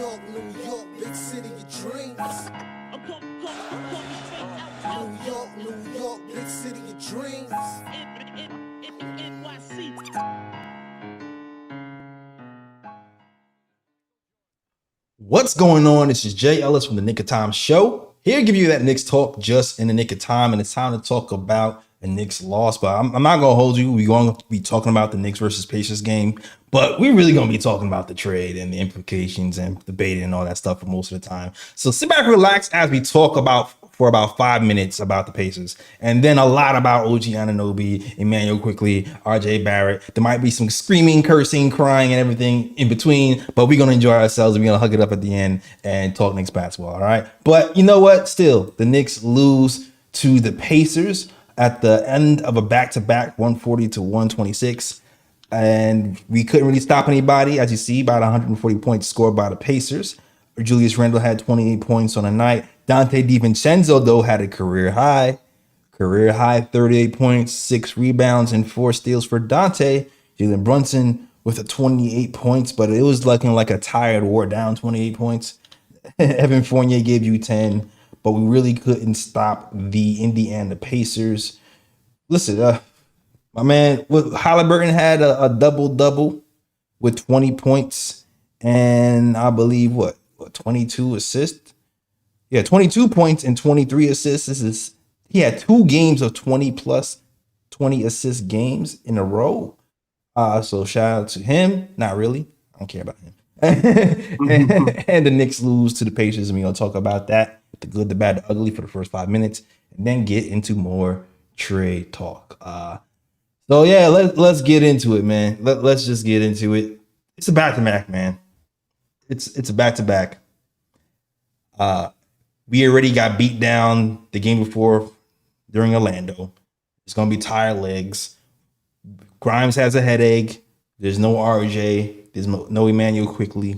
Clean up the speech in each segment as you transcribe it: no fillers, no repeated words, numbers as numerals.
New York, big city of dreams. New York, big city of dreams. What's going on? This is Jay Ellis from the Knick of Time show. Here to give you that Knicks talk just in the nick of time, and it's time to talk about a Knicks loss. But I'm not going to hold you. We're going to be talking about the Knicks versus Pacers game, but we're really going to be talking about the trade and the implications and debating and all that stuff for most of the time. So sit back, relax as we talk for about 5 minutes about the Pacers, and then a lot about OG Anunoby, Emmanuel Quickly, RJ Barrett. There might be some screaming, cursing, crying, and everything in between, but we're gonna enjoy ourselves. We're gonna hug it up at the end and talk Knicks basketball. All right, but you know what? Still, the Knicks lose to the Pacers at the end of a back-to-back, 140-126. And we couldn't really stop anybody, as you see, about 140 points scored by the Pacers. Julius Randle had 28 points on the night. Dante DiVincenzo, though, had a career high 38 points, 6 rebounds, and 4 steals for Dante. Jalen Brunson with a 28 points, but it was looking like a tired, wore down 28 points. Evan Fournier gave you 10, but we really couldn't stop the Indiana Pacers. Listen, my man, Halliburton had a double-double with 20 points and I believe, 22 assists? Yeah, 22 points and 23 assists. He had 2 games of 20 plus 20 assist games in a row. So shout out to him. Not really. I don't care about him. And the Knicks lose to the Pacers, and we're going to talk about that, the good, the bad, the ugly for the first 5 minutes, and then get into more trade talk. So yeah, let's get into it, man. Let's just get into it. It's a back-to-back, man. It's a back-to-back. We already got beat down the game before during Orlando. It's gonna be tired legs. Grimes has a headache. There's no RJ. There's no Emmanuel Quickly.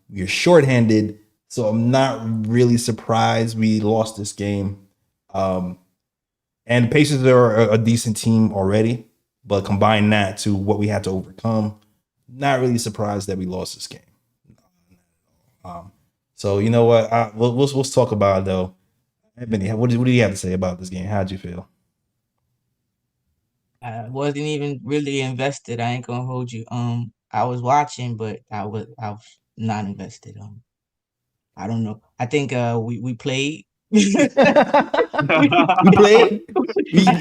We're shorthanded, so I'm not really surprised we lost this game. And the Pacers are a decent team already, but combine that to what we had to overcome, not really surprised that we lost this game. So you know what? We'll talk about it though. Ebony, what do you have to say about this game? How'd you feel? I wasn't even really invested. I ain't gonna hold you. I was watching, but I was not invested. I don't know. I think we played. we We played.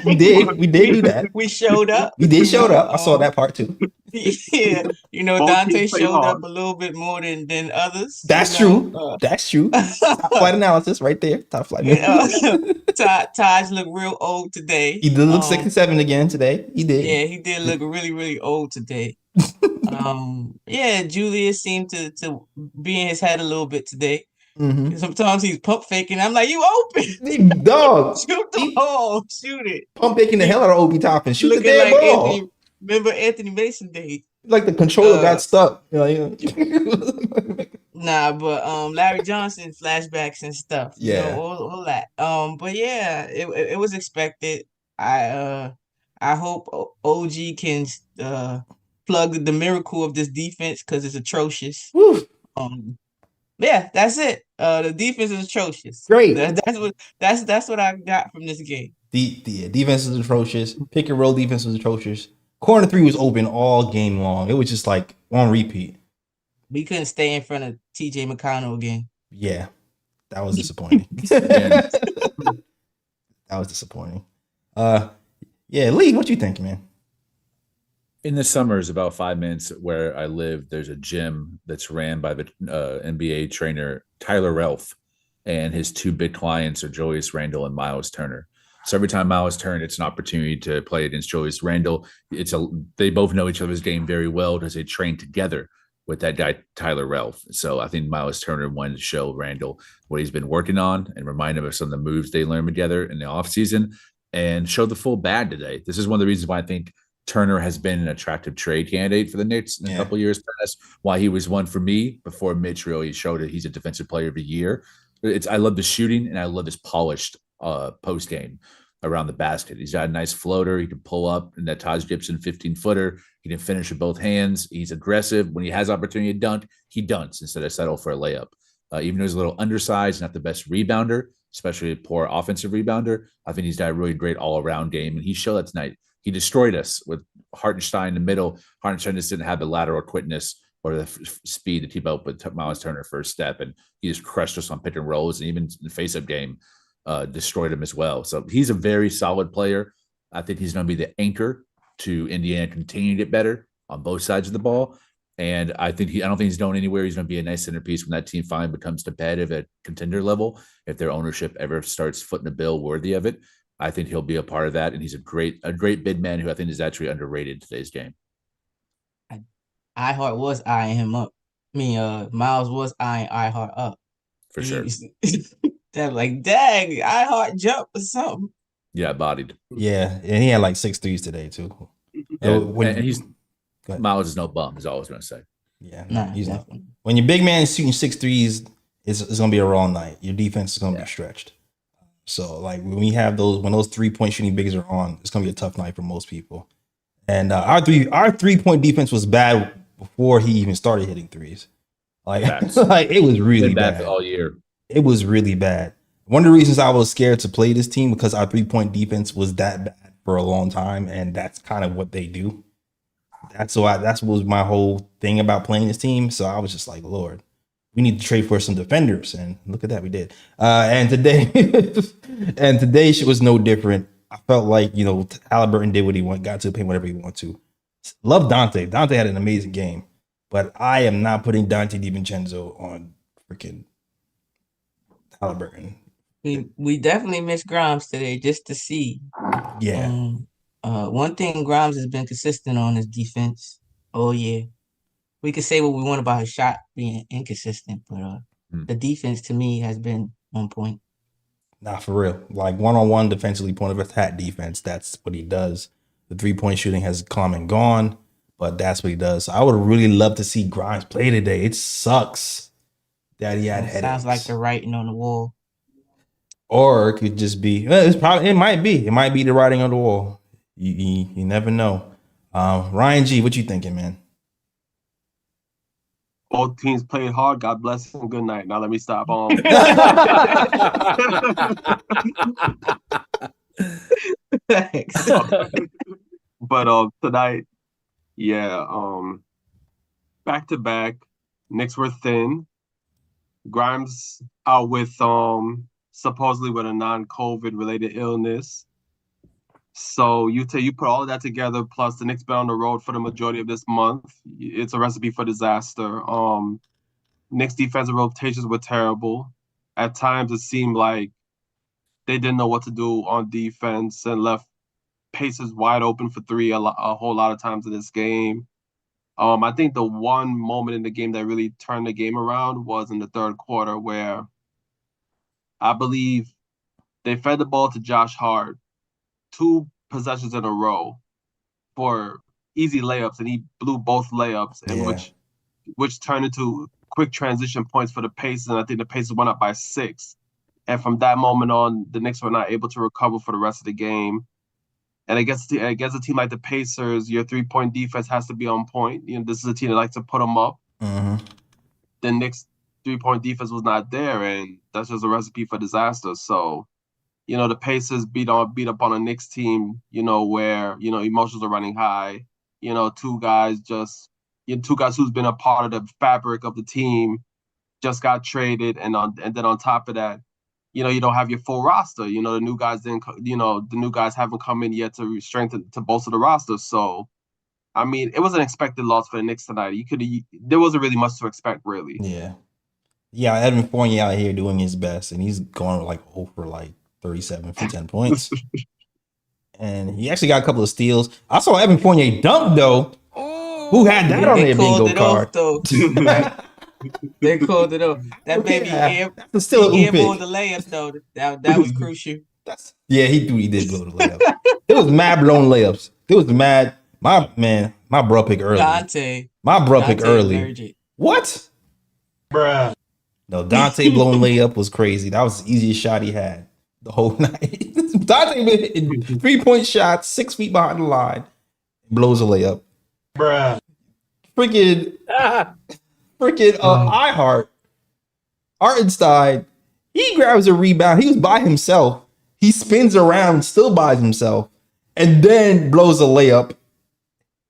We did do that. We showed up. We did showed up. I saw that part too. Yeah, Dante showed up a little bit more than others. That's true. That's true. Top flight analysis right there. Top flight. Taj looked real old today. He did look 67 again today. He did. Yeah, he did look really, really old today. Yeah, Julius seemed to be in his head a little bit today. Mm-hmm. Sometimes he's pump faking. I'm like, you open. Dog. Shoot the ball. Shoot it. Pump faking the hell out of Obi Toppin. Shoot the damn like ball. Remember Anthony Mason days? Like the controller got stuck. Nah, but Larry Johnson flashbacks and stuff. Yeah. All that. But yeah, it was expected. I hope OG can plug the miracle of this defense because it's atrocious. Woo. Yeah, that's it. The defense is atrocious. Great. That's what I got from this game. The defense is atrocious. Pick and roll defense was atrocious. Corner 3 was open all game long. It was just like on repeat. We couldn't stay in front of TJ McConnell again. Yeah, that was disappointing. That was disappointing. Yeah, Lee, what you think, man? In the summers, about 5 minutes where I live, there's a gym that's ran by the NBA trainer Tyler Relf, and his 2 big clients are Julius Randle and Miles Turner. So every time Miles Turner, it's an opportunity to play against Julius Randle. They both know each other's game very well because they train together with that guy Tyler Relf. So I think Miles Turner wanted to show Randle what he's been working on and remind him of some of the moves they learned together in the offseason and show the full bag today. This is one of the reasons why I think Turner has been an attractive trade candidate for the Knicks in a couple years past, why he was one for me before Mitch really showed that he's a defensive player of the year. I love the shooting and I love his polished post game. around the basket. He's got a nice floater. He can pull up in that Taj Gibson 15-footer. He can finish with both hands. He's aggressive. When he has opportunity to dunk, he dunks instead of settle for a layup. Even though he's a little undersized, not the best rebounder, especially a poor offensive rebounder, I think he's got a really great all-around game, and he showed that tonight. He destroyed us with Hartenstein in the middle. Hartenstein just didn't have the lateral quickness or the speed to keep up with Miles Turner first step, and he just crushed us on pick and rolls, and even in the face-up game, destroyed him as well. So he's a very solid player. I think he's going to be the anchor to Indiana continue to get better on both sides of the ball. And I don't think he's going anywhere. He's going to be a nice centerpiece when that team finally becomes competitive at contender level. If their ownership ever starts footing a bill worthy of it, I think he'll be a part of that. And he's a great big man who I think is actually underrated in today's game. iHeart was eyeing him up. Miles was eyeing iHeart up. For sure. That like, dang, iHeart jump or something. Yeah, bodied. Yeah, and he had like 6 threes today too. And he's Miles is no bum, is all I was going to say. Yeah, he's not. When your big man is shooting 6 threes, it's going to be a raw night. Your defense is going to be stretched. So like when those 3-point shooting bigs are on, it's going to be a tough night for most people. And our 3-point defense was bad before he even started hitting threes. Like it was really bad all year. It was really bad. One of the reasons I was scared to play this team because our 3-point defense was that bad for a long time, and that's kind of what they do. That's what was my whole thing about playing this team. So I was just like, Lord, we need to trade for some defenders, and look at that, we did. And today shit was no different. I felt like Halliburton did what he wanted, got to the paint whatever he wanted to. Love Dante. Dante had an amazing game, but I am not putting Dante DiVincenzo on freaking Halliburton. We definitely missed Grimes today just to see. Yeah. One thing Grimes has been consistent on is defense. Oh yeah. We could say what we want about his shot being inconsistent, but the defense to me has been on point. Nah, for real. Like one-on-one defensively, point of attack defense, that's what he does. The 3-point shooting has come and gone, but that's what he does. So I would really love to see Grimes play today. It sucks that he had headaches. Sounds like the writing on the wall. Or it could just be. It might be the writing on the wall. You never know. Ryan G, what you thinking, man? Both teams played hard. God bless and good night. Now let me stop. But tonight, back to back, Knicks were thin. Grimes out with supposedly with a non-COVID related illness. So you put all of that together, plus the Knicks been on the road for the majority of this month. It's a recipe for disaster. Knicks defensive rotations were terrible. At times it seemed like they didn't know what to do on defense and left Pacers wide open for three a whole lot of times in this game. I think the one moment in the game that really turned the game around was in the third quarter, where I believe they fed the ball to Josh Hart 2 possessions in a row for easy layups, and he blew both layups, and which turned into quick transition points for the Pacers, and I think the Pacers went up by 6. And from that moment on, the Knicks were not able to recover for the rest of the game. And against a team like the Pacers, your 3-point defense has to be on point. This is a team that likes to put them up. Mm-hmm. The Knicks 3-point defense was not there, and that's just a recipe for disaster. So, the Pacers beat up on a Knicks team, where, emotions are running high. Two guys who's been a part of the fabric of the team just got traded, and then on top of that, you don't have your full roster. The new guys haven't come in yet to bolster the roster. So, I mean, it was an expected loss for the Knicks tonight. There wasn't really much to expect, really. Yeah. Evan Fournier out here doing his best, and he's going over 37 for 10 points. And he actually got a couple of steals. I saw Evan Fournier dunk, though. Who had that on their bingo card? They called it off. That baby airballed the layup, though. That was crucial. He did blow the layup. It was mad blown layups. It was mad. My bro picked early. My bro picked early. What? Bruh. No, Dante blowing layup was crazy. That was the easiest shot he had the whole night. Dante been hitting 3-point shots, 6 feet behind the line, blows a layup. Bruh. Freaking iHeart, Artenstein, he grabs a rebound. He was by himself. He spins around, still by himself, and then blows a layup,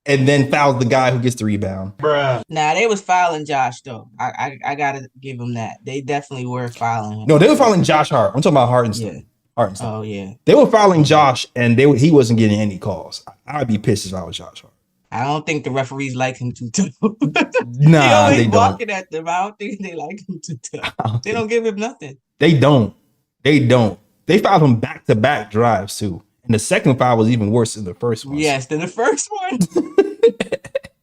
and then fouls the guy who gets the rebound. Bruh. Nah, they was fouling Josh though. I gotta give him that. They definitely were fouling him. No, they were fouling Josh Hart. I'm talking about Hartenstein. Yeah. Hartenstein. Oh yeah. They were fouling Josh, and he wasn't getting any calls. I'd be pissed if I was Josh Hart. I don't think the referees like him too tough. Nah, he always they don't. barking at them. I don't think they like him too tough. They don't give him nothing. They don't. They fouled him back-to-back drives too. And the second foul was even worse than the first one. Yes, than the first one.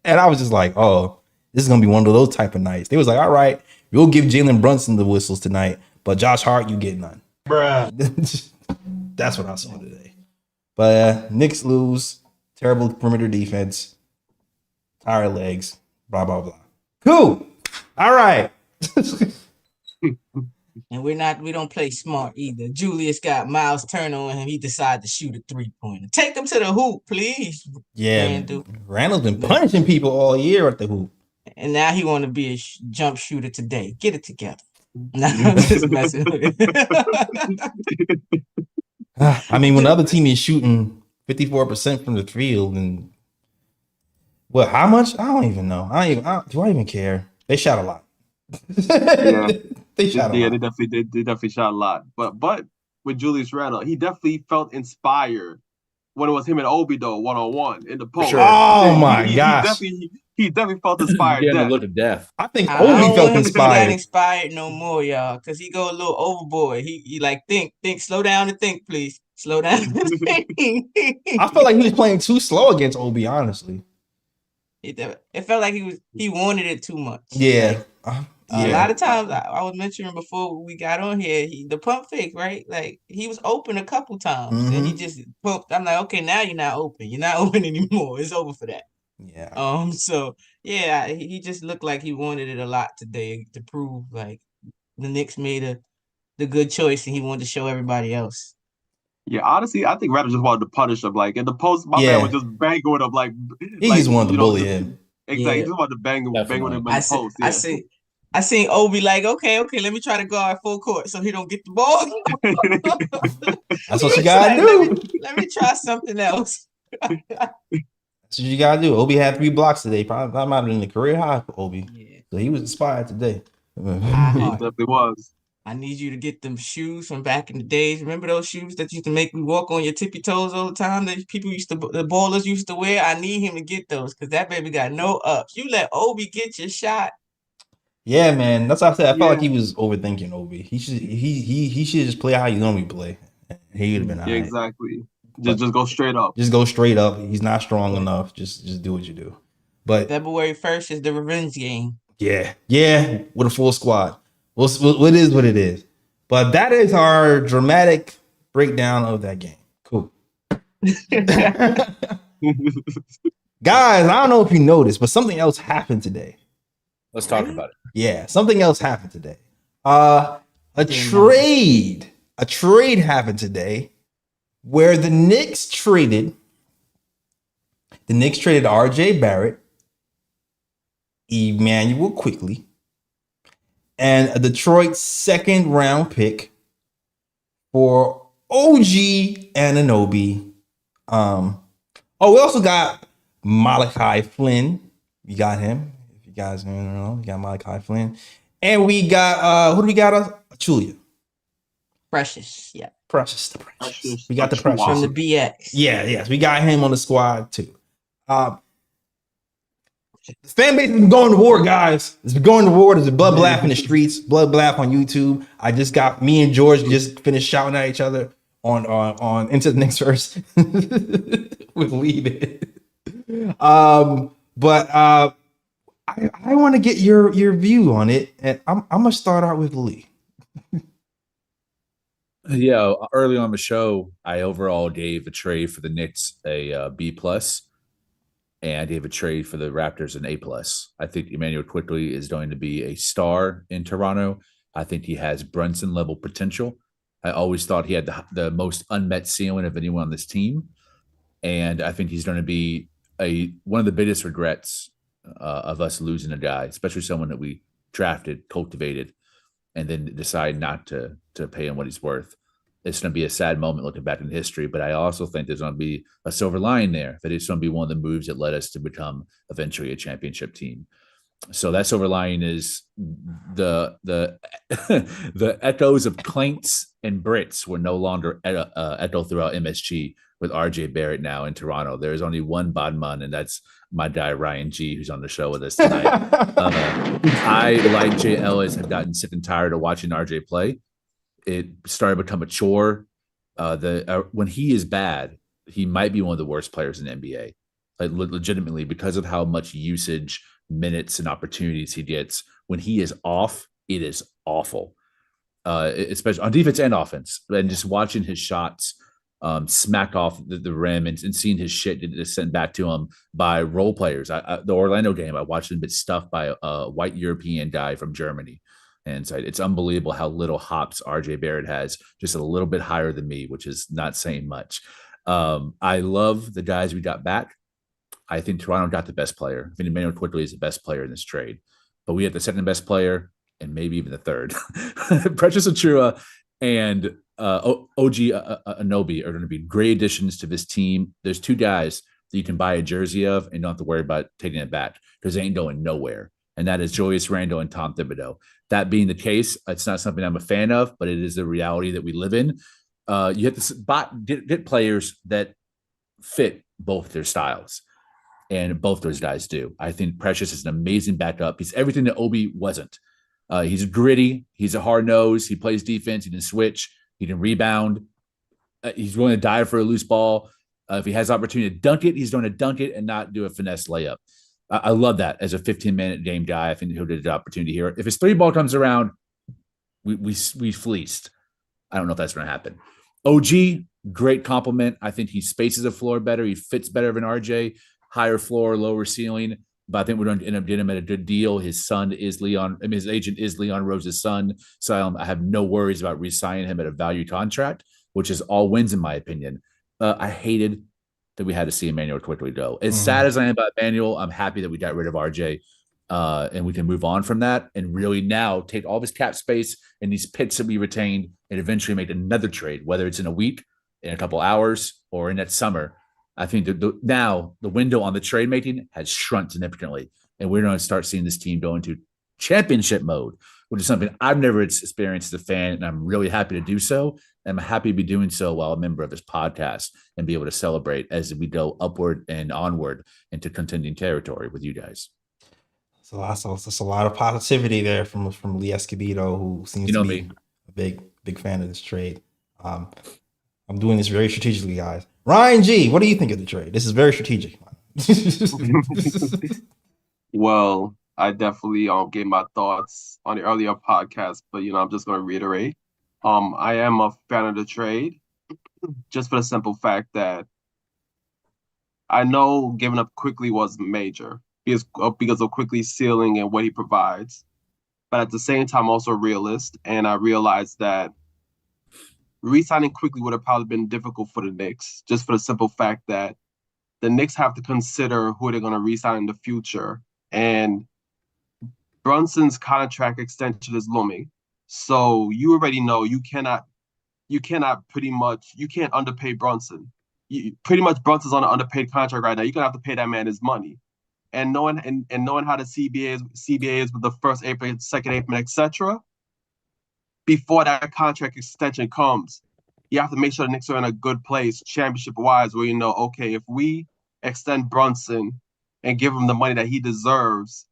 And I was just like, oh, this is gonna be one of those type of nights. They was like, all right, we'll give Jalen Brunson the whistles tonight, but Josh Hart, you get none. Bruh. That's what I saw today. But Knicks lose. Terrible perimeter defense. Tired legs. Blah, blah, blah. Cool. All right. And we don't play smart either. Julius got Miles Turner on him. He decided to shoot a 3-pointer. Take him to the hoop, please. Yeah. Randall. Randall's been punishing people all year at the hoop. And now he want to be a jump shooter today. Get it together. No, I'm just messing with it. I mean, when the other team is shooting 54% from the field, and what? How much? I don't even know. Do I even care? They shot a lot. Yeah, they shot a lot. They definitely shot a lot. But with Julius Randle, he definitely felt inspired when it was him and Obi though, 1-on-1 in the post. Sure. Oh my gosh. He definitely felt inspired. Getting a look of death. I think I Obi don't felt want him to be that inspired. inspired no more, y'all, because he go a little overboard. He like think, slow down and think, please. Slow down and think. I felt like he was playing too slow against Obi, honestly. It felt like he wanted it too much. Yeah. Like, a lot of times, I was mentioning before we got on here, the pump fake, right? Like, he was open a couple times, and he just pumped. I'm like, okay, now you're not open. You're not open anymore. It's over for that. Yeah. So, yeah, he just looked like he wanted it a lot today to prove, like, the Knicks made the good choice, and he wanted to show everybody else. Yeah, honestly, I think Raptors just wanted to punish him. Like, in the post, my man was just banging with him. Like, he just wanted to bully him. Exactly. He just wanted to bang with him in the post. Yeah. I seen Obi like, okay, let me try to guard full court so he don't get the ball. That's what you gotta do. Let me try something else. That's what you gotta do. Obi had 3 blocks today. Probably that might have been the career high for Obi. Yeah. So he was inspired today. He definitely was. I need you to get them shoes from back in the days. Remember those shoes that used to make me walk on your tippy toes all the time? That the ballers used to wear. I need him to get those because that baby got no ups. You let Obi get your shot. Yeah, man. That's what I said. I felt like he was overthinking Obi. He should just play how he normally play. He would have been all right. Exactly. Just go straight up. Just go straight up. He's not strong enough. Just do what you do. But February 1st is the revenge game. Yeah, with a full squad. What is what it is. But that is our dramatic breakdown of that game. Cool. Guys, I don't know if you noticed, but something else happened today. Let's talk about it. Yeah, something else happened today. A trade happened today where the Knicks traded RJ Barrett, Emmanuel Quickly, and a Detroit 2nd round pick for OG Anunoby. We also got Malachi Flynn. You got him. If you guys don't know, you got Malachi Flynn. And we got who do we got? Achulia. Precious, yeah. Precious. We got the Precious. From the BX. Yes. We got him on the squad too. The fan base has been going to war, guys. It's been going to war. There's a blood bath in the streets, blood bath on YouTube. Me and George just finished shouting at each other on Into the Knicks First with lead. But I want to get your view on it, and I'm gonna start out with Lee. Yeah, early on the show, I overall gave a trade for the Knicks a B+. And I gave a trade for the Raptors an A+. I think Emmanuel Quickly is going to be a star in Toronto. I think he has Brunson level potential. I always thought he had the most unmet ceiling of anyone on this team. And I think he's going to be one of the biggest regrets of us losing a guy, especially someone that we drafted, cultivated, and then decide not to pay him what he's worth. It's going to be a sad moment looking back in history, but I also think there's going to be a silver lining there, that it's going to be one of the moves that led us to become eventually a championship team. So that silver lining is the the echoes of Clanks and Brits were no longer echo throughout MSG with RJ Barrett now in Toronto. There's only one Bodman, and that's my guy Ryan G, who's on the show with us tonight. I, like Jay Ellis, have gotten sick and tired of watching RJ play. It started to become a chore. When he is bad, he might be one of the worst players in the NBA. Like legitimately, because of how much usage, minutes, and opportunities he gets. When he is off, it is awful, especially on defense and offense. And just watching his shots smack off the rim and seeing his shit get sent back to him by role players. The Orlando game, I watched him get stuffed by a white European guy from Germany. And so it's unbelievable how little hops RJ Barrett has, just a little bit higher than me, which is not saying much. I love the guys we got back. I think Toronto got the best player. I think Emmanuel Quickly is the best player in this trade. But we had the second best player and maybe even the third. Precious Achiuwa and OG Anunoby are going to be great additions to this team. There's two guys that you can buy a jersey of and don't have to worry about taking it back because they ain't going nowhere. And that is Julius Randle and Tom Thibodeau. That being the case, it's not something I'm a fan of, but it is the reality that we live in. You have to get players that fit both their styles. And both those guys do. I think Precious is an amazing backup. He's everything that Obi wasn't. He's gritty. He's a hard nose. He plays defense. He can switch. He can rebound. He's willing to dive for a loose ball. If he has opportunity to dunk it, he's going to dunk it and not do a finesse layup. I love that as a 15-minute game guy. I think he'll get the opportunity here. If his three ball comes around, we fleeced. I don't know if that's going to happen. OG, great compliment. I think he spaces the floor better. He fits better than RJ. Higher floor, lower ceiling, but I think we're going to end up getting him at a good deal. His son is his agent is Leon Rose's son, so I have no worries about re-signing him at a value contract, which is all wins in my opinion. I hated that we had to see Emmanuel Quickly go. As sad as I am about Emmanuel, I'm happy that we got rid of RJ, and we can move on from that and really now take all this cap space and these picks that we retained and eventually make another trade, whether it's in a week, in a couple hours, or in that summer. I think now the window on the trade making has shrunk significantly, and we're going to start seeing this team go into championship mode, which is something I've never experienced as a fan, and I'm really happy to do so. And I'm happy to be doing so while a member of this podcast and be able to celebrate as we go upward and onward into contending territory with you guys. So that's a lot of positivity there from Lee Escobedo, who seems to be a big fan of this trade. I'm doing this very strategically, guys. Ryan G, what do you think of the trade? This is very strategic. Well, I definitely gave my thoughts on the earlier podcast, but I'm just going to reiterate. I am a fan of the trade, just for the simple fact that I know giving up Quickly was major because of Quickly's ceiling and what he provides, but at the same time, also a realist, and I realized that re-signing Quickly would have probably been difficult for the Knicks, just for the simple fact that the Knicks have to consider who they're going to re-sign in the future. And Brunson's contract extension is looming. So you already know you can't underpay Brunson. Pretty much Brunson's on an underpaid contract right now. You're going to have to pay that man his money. And knowing how the CBA is with the first apron, second apron, etc., before that contract extension comes, you have to make sure the Knicks are in a good place, championship-wise, where okay, if we extend Brunson and give him the money that he deserves,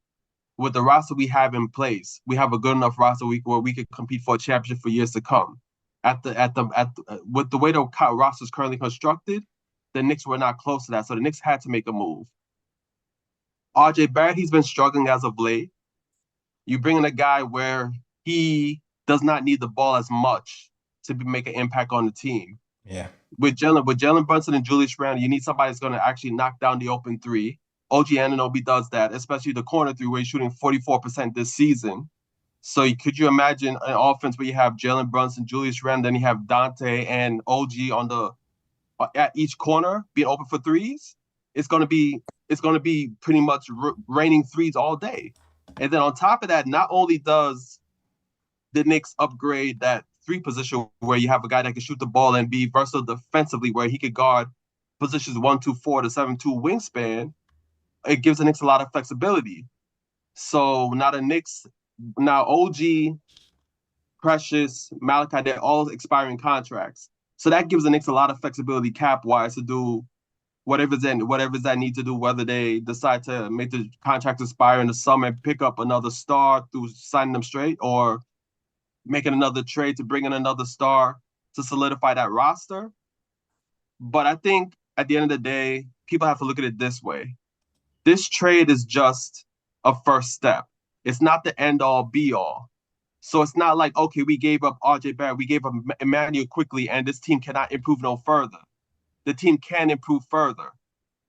with the roster we have in place, we have a good enough roster where we could compete for a championship for years to come. With the way the roster is currently constructed, the Knicks were not close to that, so the Knicks had to make a move. RJ Barrett, he's been struggling as of late. You bring in a guy where he does not need the ball as much to make an impact on the team. Yeah. With Jalen Brunson and Julius Randle, you need somebody that's going to actually knock down the open three. OG Anunoby does that, especially the corner three where he's shooting 44% this season. So could you imagine an offense where you have Jalen Brunson, Julius Randle, then you have Dante and OG on the at each corner being open for threes? It's gonna be pretty much raining threes all day. And then on top of that, not only does the Knicks upgrade that three position where you have a guy that can shoot the ball and be versatile defensively, where he could guard positions 1-2-4 to 7-2 wingspan, it gives the Knicks a lot of flexibility. So now OG, Precious, Malachi, they're all expiring contracts. So that gives the Knicks a lot of flexibility cap wise to do whatever's that need to do, whether they decide to make the contract expire in the summer and pick up another star through signing them straight, or making another trade to bring in another star to solidify that roster. But I think at the end of the day, people have to look at it this way. This trade is just a first step. It's not the end all be all. So it's not like, okay, we gave up RJ Barrett, we gave up Emmanuel quickly, and this team cannot improve no further. The team can improve further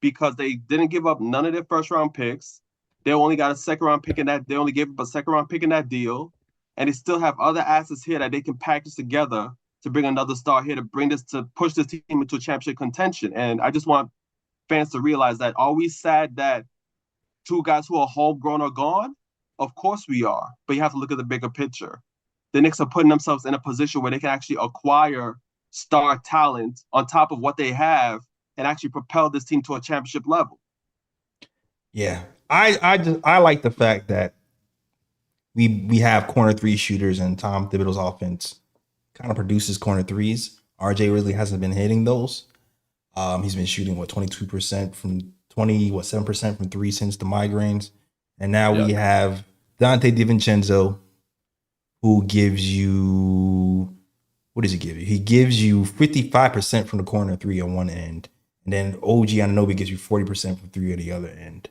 because they didn't give up none of their first round picks. They only got a second round pick in that. They only gave up a second round pick in that deal, and they still have other assets here that they can package together to bring another star here to push this team into championship contention. And I just want fans to realize that, are we sad that two guys who are homegrown are gone? Of course we are, but you have to look at the bigger picture. The Knicks are putting themselves in a position where they can actually acquire star talent on top of what they have and actually propel this team to a championship level. Yeah, I like the fact that we have corner three shooters, and Tom Thibodeau's offense kind of produces corner threes. RJ really hasn't been hitting those. He's been shooting 22% from 7% from three since the migraines. And now we have Dante DiVincenzo, who gives you, what does he give you? He gives you 55% from the corner three on one end. And then OG Anunoby gives you 40% from three on the other end.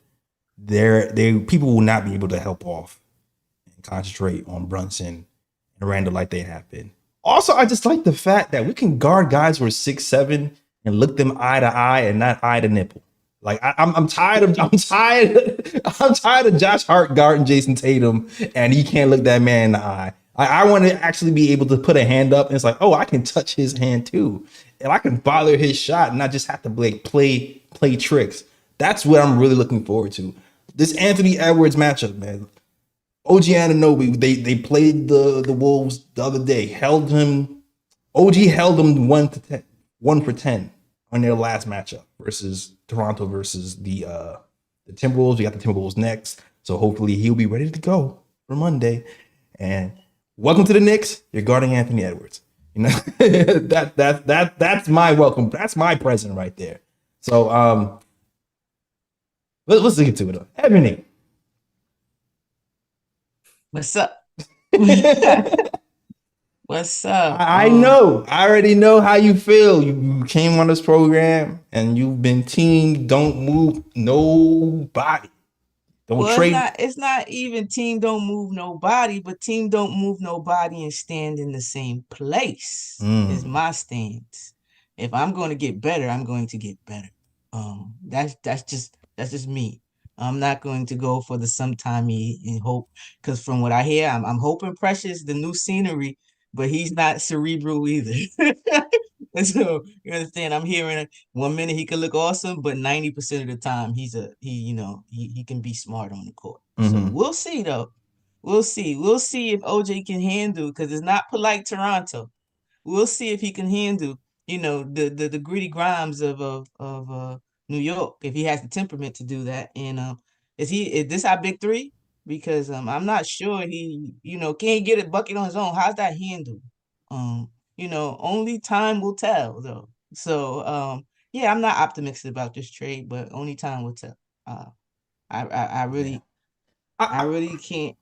People will not be able to help off and concentrate on Brunson and Randall like they have been. Also, I just like the fact that we can guard guys who are 6'7" and look them eye to eye and not eye to nipple. Like I'm tired of Josh Hart guarding Jason Tatum, and he can't look that man in the eye. I want to actually be able to put a hand up, and it's like, oh, I can touch his hand too, and I can bother his shot, and not just have to play tricks. That's what I'm really looking forward to. This Anthony Edwards matchup, man. OG Anunoby, they played the Wolves the other day. OG held them 1-10 on their last matchup versus Toronto versus the Timberwolves. We got the Timberwolves next, so hopefully he'll be ready to go for Monday. And welcome to the Knicks. You're guarding Anthony Edwards. You know that's my welcome. That's my present right there. So let's get to it. Ebony, What's up? What's up? I know. I already know how you feel. You came on this program and you've been team don't move nobody. Don't trade. It's not even team don't move nobody, but team don't move nobody and stand in the same place is my stance. If I'm going to get better, I'm going to get better. That's just me. I'm not going to go for the sometimey and hope, because from what I hear, I'm hoping Precious the new scenery, but he's not cerebral either. And so you understand, I'm hearing 1 minute he could look awesome, but 90% of the time he can be smart on the court. So we'll see though. We'll see if OJ can handle, because it's not polite Toronto. We'll see if he can handle, the gritty grimes of New York, if he has the temperament to do that. And is this our big three? Because I'm not sure he, can he get a bucket on his own? How's that handled? Only time will tell though. So yeah, I'm not optimistic about this trade, but only time will tell. I really can't.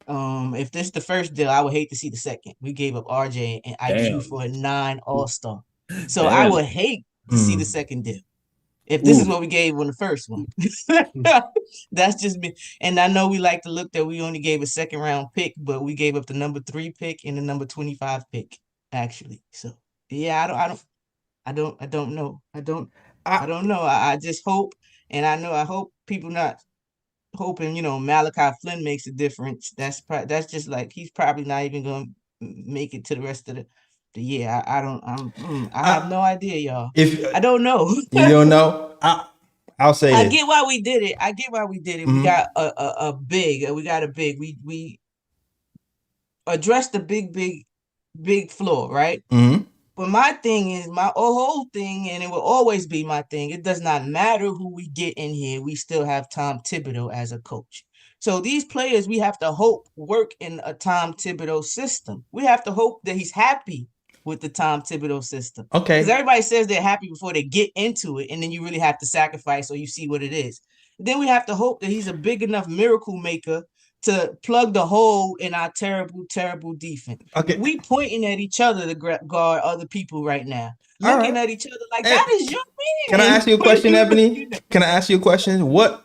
If this is the first deal, I would hate to see the second. We gave up RJ and IQ for a 9 All-Star. So I would hate to see the second deal. If this is what we gave on the first one. That's just me. And I know we like to look that we only gave a second round pick, but we gave up the number 3 pick and the number 25 pick, actually. So yeah, I don't know. I don't know. I just hope, and I hope people not hoping Malachi Flynn makes a difference. That's just like he's probably not even gonna make it to the rest of the year. I have no idea, y'all. If I don't know. you don't know, I'll say I this. get why we did it. We got a big. We got a big. We addressed the big flaw, right? Mm-hmm. But my thing is, my whole thing, and it will always be my thing, it does not matter who we get in here. We still have Tom Thibodeau as a coach. So these players, we have to hope work in a Tom Thibodeau system. We have to hope that he's happy with the Tom Thibodeau system. Okay. Because everybody says they're happy before they get into it, and then you really have to sacrifice or you see what it is. Then we have to hope that he's a big enough miracle maker to plug the hole in our terrible defense. Okay. We pointing at each other to guard other people right now. All Looking right. at each other like that is your man. Can I ask you a question, Ebony? Can I ask you a question? What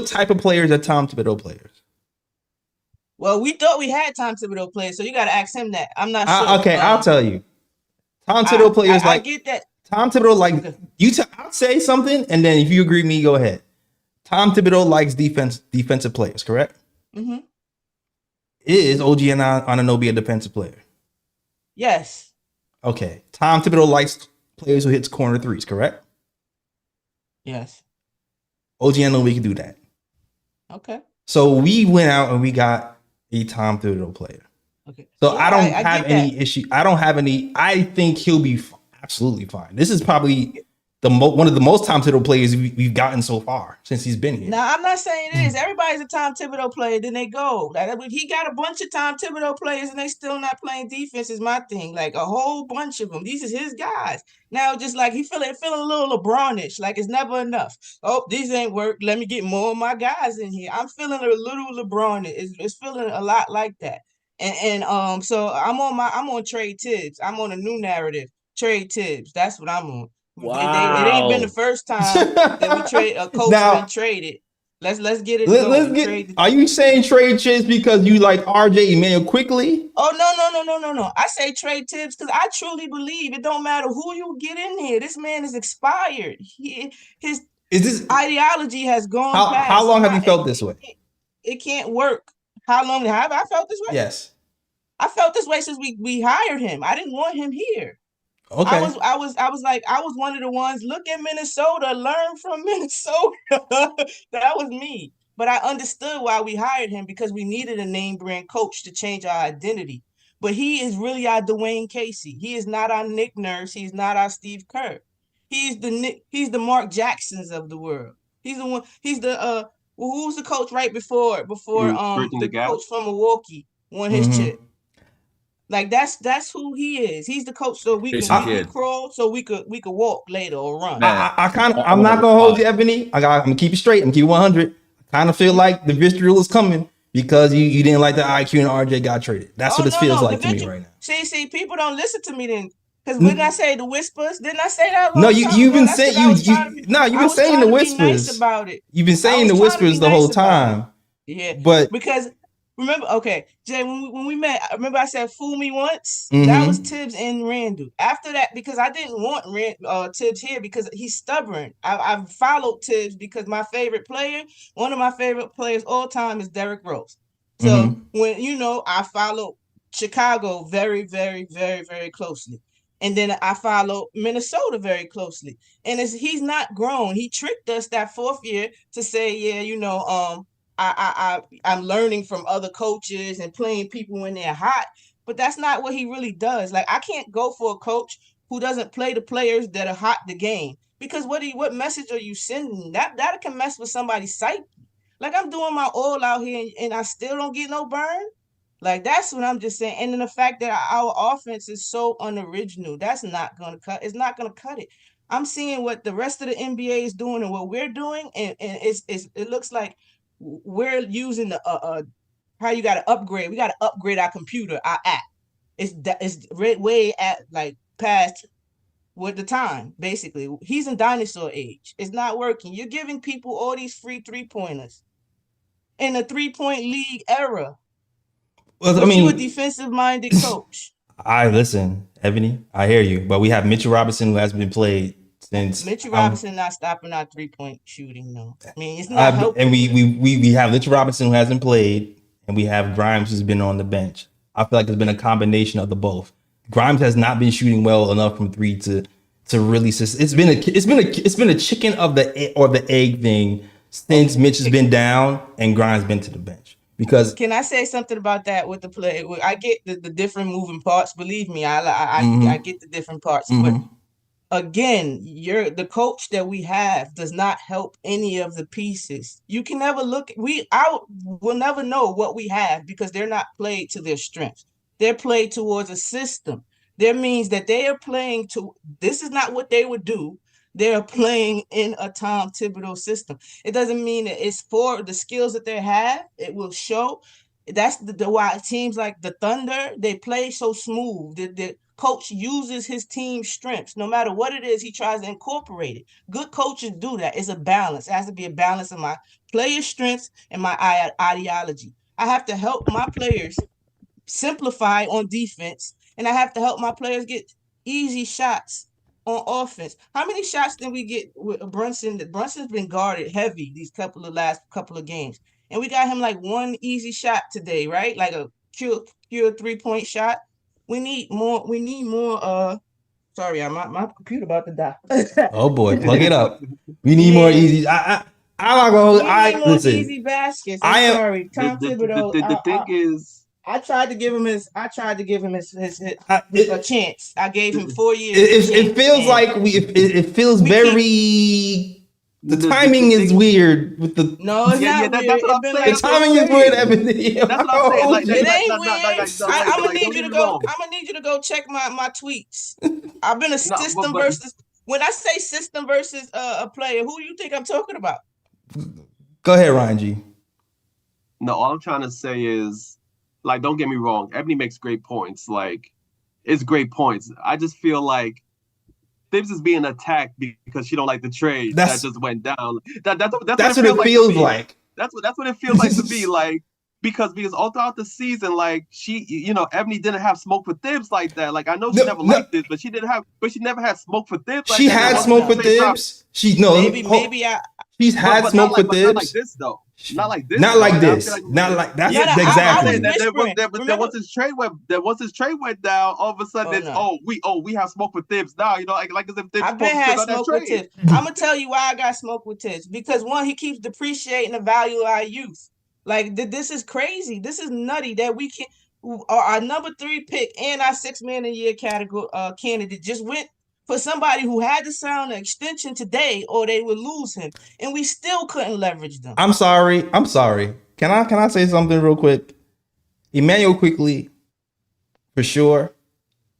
type of players are Tom Thibodeau players? Well, we thought we had Tom Thibodeau players, so you got to ask him that. I'm not sure. Okay, I'll tell you. Tom Thibodeau players I get that. Tom Thibodeau like you. I'll say something, and then if you agree with me, go ahead. Tom Thibodeau likes defensive players, correct? Mm-hmm. Is OG Anunoby a defensive player? Yes. Okay. Tom Thibodeau likes players who hits corner threes, correct? Yes. OG Anunoby can do that. Okay. So we went out and we got a Tom Thibodeau player. Okay. So Yeah, I don't I have get any that. issue. I don't have any. I think he'll be absolutely fine. This is probably one of the most Tom Thibodeau players we've gotten so far since he's been here. Now, I'm not saying it is. Everybody's a Tom Thibodeau player, then they go. Like, he got a bunch of Tom Thibodeau players and they still not playing defense is my thing. Like a whole bunch of them. These is his guys. Now, just like he feeling a little LeBronish, like it's never enough. Oh, these ain't work. Let me get more of my guys in here. I'm feeling a little LeBronish. It's feeling a lot like that. And so I'm on Trey Tibbs. I'm on a new narrative. Trey Tibbs. That's what I'm on. Wow. It ain't been the first time that we trade a coach been traded. Let's get it going. Are you saying trade Tibbs because you like RJ Emanuel quickly? Oh no. I say trade Tibbs because I truly believe it don't matter who you get in here. This man is expired. His ideology has gone past. How long have you felt this way? It can't work. How long have I felt this way? Yes. I felt this way since we hired him. I didn't want him here. Okay. I was one of the ones. Look at Minnesota, learn from Minnesota. That was me. But I understood why we hired him because we needed a name brand coach to change our identity. But he is really our Dwayne Casey. He is not our Nick Nurse. He's not our Steve Kerr. He's the Mark Jacksons of the world. He's the one. He's the who's the coach right before the coach from Milwaukee won his chip. Like that's who he is. He's the coach, so we can crawl, so we could walk later or run. I'm not gonna hold you, Ebony. I'm gonna keep it straight. I'm gonna keep 100. I kind of feel like the vitriol is coming because you didn't like the IQ and RJ got traded. That's what it feels like to me right now. See, people don't listen to me then. Because when I say the whispers, didn't I say that? No, you've been saying you've been saying the whispers. Nice about it. You've been saying the whispers the whole time. Yeah, but because remember, okay, Jay, when we met, remember I said fool me once? That was Tibbs and Randall. After that, because I didn't want Tibbs here because he's stubborn. I followed Tibbs because one of my favorite players all time is Derrick Rose. So when I followed Chicago very, very, very, very closely. And then I follow Minnesota very closely. And he's not grown. He tricked us that fourth year to say, yeah, I'm learning from other coaches and playing people when they're hot. But that's not what he really does. Like, I can't go for a coach who doesn't play the players that are hot the game. Because what message are you sending? That can mess with somebody's psyche. Like, I'm doing my all out here and I still don't get no burn. Like, that's what I'm just saying. And then the fact that our offense is so unoriginal, that's not going to cut. It's not going to cut it. I'm seeing what the rest of the NBA is doing and what we're doing. And it looks like we're using the how you got to upgrade. We got to upgrade our computer, our app. It's way at like past with the time, basically. He's in dinosaur age. It's not working. You're giving people all these free 3-pointers in a 3-point league era. Well, you a defensive-minded coach. Listen, Ebony, I hear you, but we have Mitchell Robinson who has been played since Mitchell Robinson not stopping our 3-point shooting, though. I mean, it's not helping. and we have Mitchell Robinson who hasn't played, and we have Grimes who's been on the bench. I feel like it's been a combination of the both. Grimes has not been shooting well enough from three to really. It's been a chicken of the egg thing since Mitch has been down and Grimes been to the bench. Because can I say something about that with the play? I get the different moving parts. Believe me, I get the different parts. But again, the coach that we have does not help any of the pieces. You can never we'll never know what we have because they're not played to their strengths. They're played towards a system. That means that they are playing this is not what they would do. They're playing in a Tom Thibodeau system. It doesn't mean that it's for the skills that they have. It will show. That's the why teams like the Thunder, they play so smooth. The coach uses his team's strengths. No matter what it is, he tries to incorporate it. Good coaches do that. It's a balance. It has to be a balance of my player strengths and my ideology. I have to help my players simplify on defense, and I have to help my players get easy shots on offense. How many shots did we get with Brunson? Brunson's been guarded heavy these last couple of games. And we got him like one easy shot today, right? Like a pure 3-point shot. We need more. Sorry, my computer about to die. oh boy, plug it up. We need more easy. I'm not gonna listen. Easy baskets. Sorry, Tom Thibodeau. The thing is, I tried to give him his a chance. I gave him 4 years. It feels like it feels very. The timing is weird with the. No, it's not weird. That's what I'm saying. The timing is weird. That's what I'm saying. Like, it ain't weird. I'm gonna need you to go check my tweets. I've been a system versus. When I say system versus a player, who do you think I'm talking about? Go ahead, Ryan G. No, all I'm trying to say is, like, don't get me wrong. Ebony makes great points. Like, it's great points. I just feel like Thibs is being attacked because she don't like the trade that just went down. That's what it feels like. That's what it feels like to me. Like, because all throughout the season, like, Ebony didn't have smoke for Thibs like that. Like, I know she never liked it, but she never had smoke for Thibs. Like she had smoke for Thibs. She's had smoke for Thibs. Not like this though. Not like this. Not like this. Not like that's exactly. There was his trade went down. All of a sudden, we have smoke with Thibs now. Like as if Thibs. I've been had smoke with Thibs. I'm gonna tell you why I got smoke with Thibs. Because one, he keeps depreciating the value of our youth. Like this is crazy. This is nutty that we can. Our number 3 pick and our 6 man a year category candidate just went for somebody who had to sign an extension today, or they would lose him, and we still couldn't leverage them. I'm sorry. Can I say something real quick? Emmanuel quickly, for sure.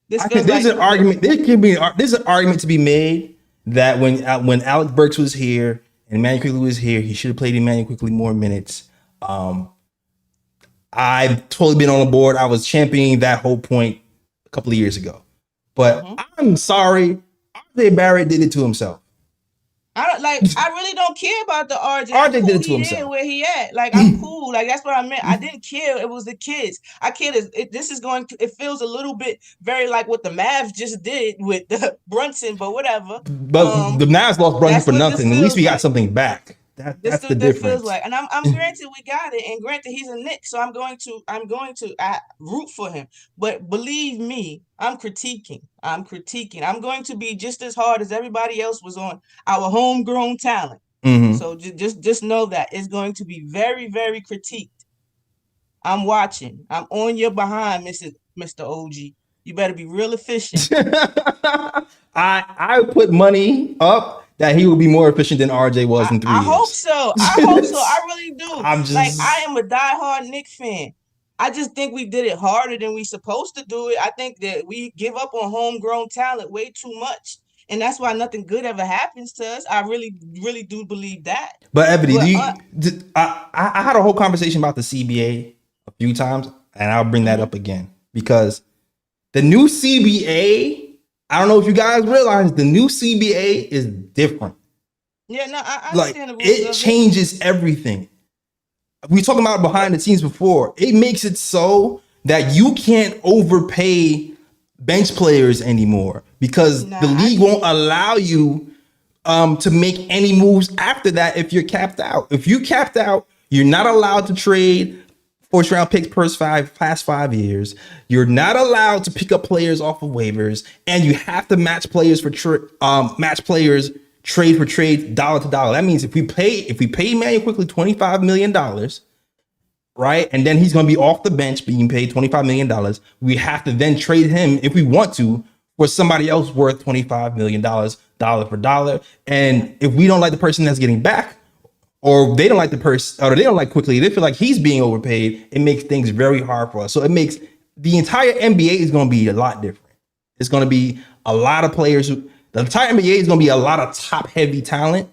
There's an argument. There's an argument to be made that when Alex Burks was here and Emmanuel Quickly was here, he should have played Emmanuel Quickly more minutes. I've totally been on the board. I was championing that whole point a couple of years ago. But I'm sorry, RJ Barrett did it to himself. I really don't care about the RJ. RJ did it to himself. Where he at? Like, I'm cool. Like, that's what I meant. I didn't care. It was the kids. I cared. It feels a little bit very like what the Mavs just did with Brunson, but whatever. But the Mavs lost Brunson for nothing. At least we got something back. That's the difference. Feels like, and I'm granted we got it, and granted he's a Knick, so I'm going to root for him. But believe me, I'm critiquing. I'm going to be just as hard as everybody else was on our homegrown talent. Mm-hmm. So just know that it's going to be very, very critiqued. I'm watching. I'm on your behind, Mr. OG. You better be real efficient. I put money up that he will be more efficient than RJ was in 3 years. I hope so. I really do. I am a diehard Knicks fan. I just think we did it harder than we supposed to do it. I think that we give up on homegrown talent way too much. And that's why nothing good ever happens to us. I really, really do believe that. But Ebony, I had a whole conversation about the CBA a few times, and I'll bring that up again. Because the new CBA, I don't know if you guys realize, the new CBA is different. Yeah, no, I understand. Like, it changes everything. We talking about behind the scenes before. It makes it so that you can't overpay bench players anymore because the league won't allow you to make any moves after that if you're capped out. If you capped out, you're not allowed to trade first round picks past 5 years. You're not allowed to pick up players off of waivers, and you have to match players trade for trade, dollar to dollar. That means if we pay Emmanuel Quickly $25 million, right, and then he's going to be off the bench being paid $25 million, we have to then trade him if we want to for somebody else worth $25 million, dollar for dollar. And if we don't like the person that's getting back, or they don't like the person, or they don't like Quickly, they feel like he's being overpaid, it makes things very hard for us. So it makes the entire NBA is going to be a lot different. It's going to be a lot of players the entire NBA is going to be a lot of top heavy talent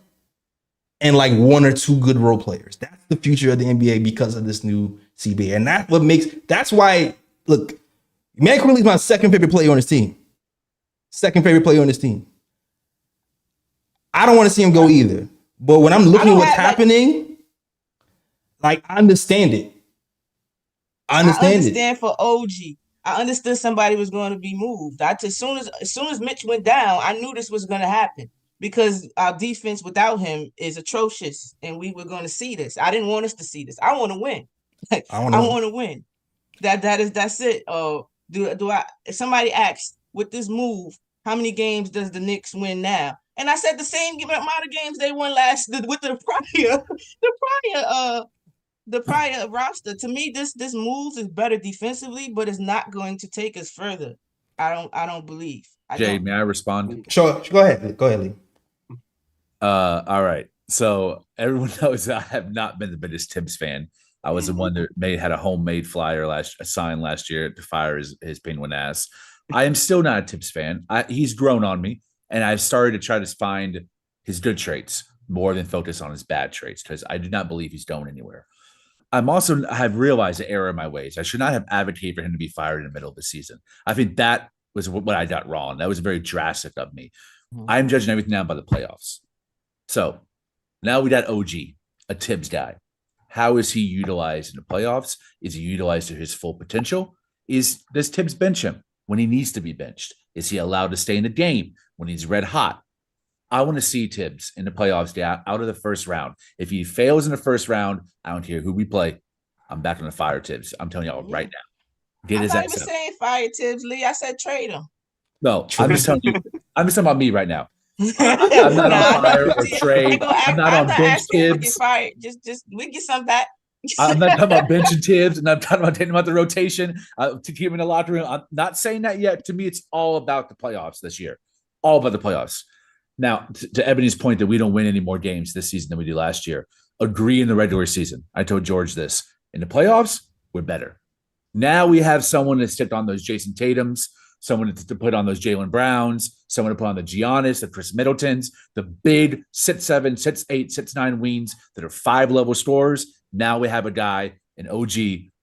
and like one or two good role players. That's the future of the NBA because of this new CBA. And that's why, look, Emmanuel Quickly is my second favorite player on this team. I don't want to see him go either. But when I'm looking at what's happening, like, I understand it. I understand for OG. I understood somebody was going to be moved. As soon as Mitch went down, I knew this was going to happen because our defense without him is atrocious, and we were going to see this. I didn't want us to see this. I want to win. I want to win. That's it. If somebody asks with this move, how many games does the Knicks win now? And I said the same amount of games they won with the prior roster. To me, this move is better defensively, but it's not going to take us further. I don't believe. May I respond? Sure. Go ahead, Lee. All right. So everyone knows I have not been the biggest Tibbs fan. I was the one that had a homemade flyer sign last year to fire his Penguin ass. I am still not a Tibbs fan. He's grown on me, and I've started to try to find his good traits more than focus on his bad traits because I do not believe he's going anywhere. I have realized the error of my ways. I should not have advocated for him to be fired in the middle of the season. I think that was what I got wrong. That was very drastic of me. I'm judging everything now by the playoffs. So now we got OG, a Tibbs guy. How is he utilized in the playoffs? Is he utilized to his full potential? Does Tibbs bench him when he needs to be benched? Is he allowed to stay in the game when he's red hot? I want to see Tibbs in the playoffs out of the first round. If he fails in the first round, I don't care who we play. I'm back on the fire Tibbs. I'm telling y'all right now. I'm not even saying fire Tibbs, Lee. I said trade him. No, I'm just telling you. I'm just talking about me right now. I'm not on fire or trade. I'm not on bench Tibbs. Just we get some back. I'm not talking about benching Tibbs, and I'm talking about taking him out the rotation to keep him in the locker room. I'm not saying that yet. To me, it's all about the playoffs this year. All about the playoffs. Now, to Ebony's point that we don't win any more games this season than we did last year, agree in the regular season. I told George this. In the playoffs, we're better. Now we have someone to stick on those Jason Tatums, someone to put on those Jaylen Browns, someone to put on the Giannis, the Chris Middletons, the big 6'7", 6'8", 6'9" wings that are 5-level scorers. Now we have a guy, an OG,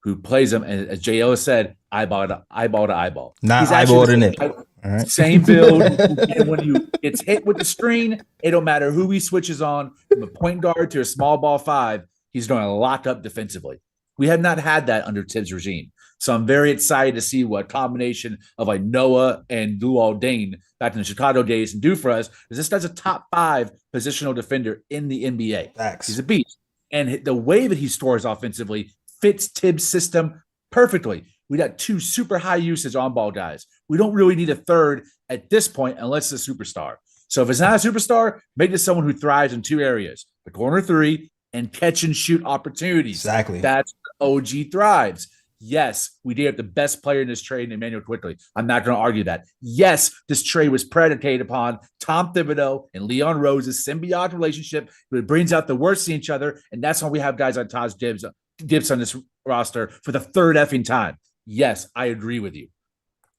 who plays them, and as J. Ellis said, eyeball to eyeball. Not eyeball to net. Right. Same build. And when it's hit with the screen, it don't matter who he switches on, from a point guard to a small ball 5, he's going to lock up defensively. We have not had that under Tibbs' regime. So I'm very excited to see what combination of like Noah and Luol Deng back in the Chicago days can do for us. Because this guy's a top 5 positional defender in the NBA. Thanks. He's a beast. And the way that he scores offensively fits Tibbs' system perfectly. We got 2 super high usage on-ball guys. We don't really need a third at this point unless it's a superstar. So if it's not a superstar, make it someone who thrives in 2 areas, the corner 3 and catch and shoot opportunities. Exactly. That's where OG thrives. Yes, we did have the best player in this trade, Emmanuel Quickly. I'm not going to argue that. Yes, this trade was predicated upon Tom Thibodeau and Leon Rose's symbiotic relationship. It brings out the worst in each other, and that's why we have guys like Taj Gibbs on this roster for the 3rd effing time. Yes, I agree with you.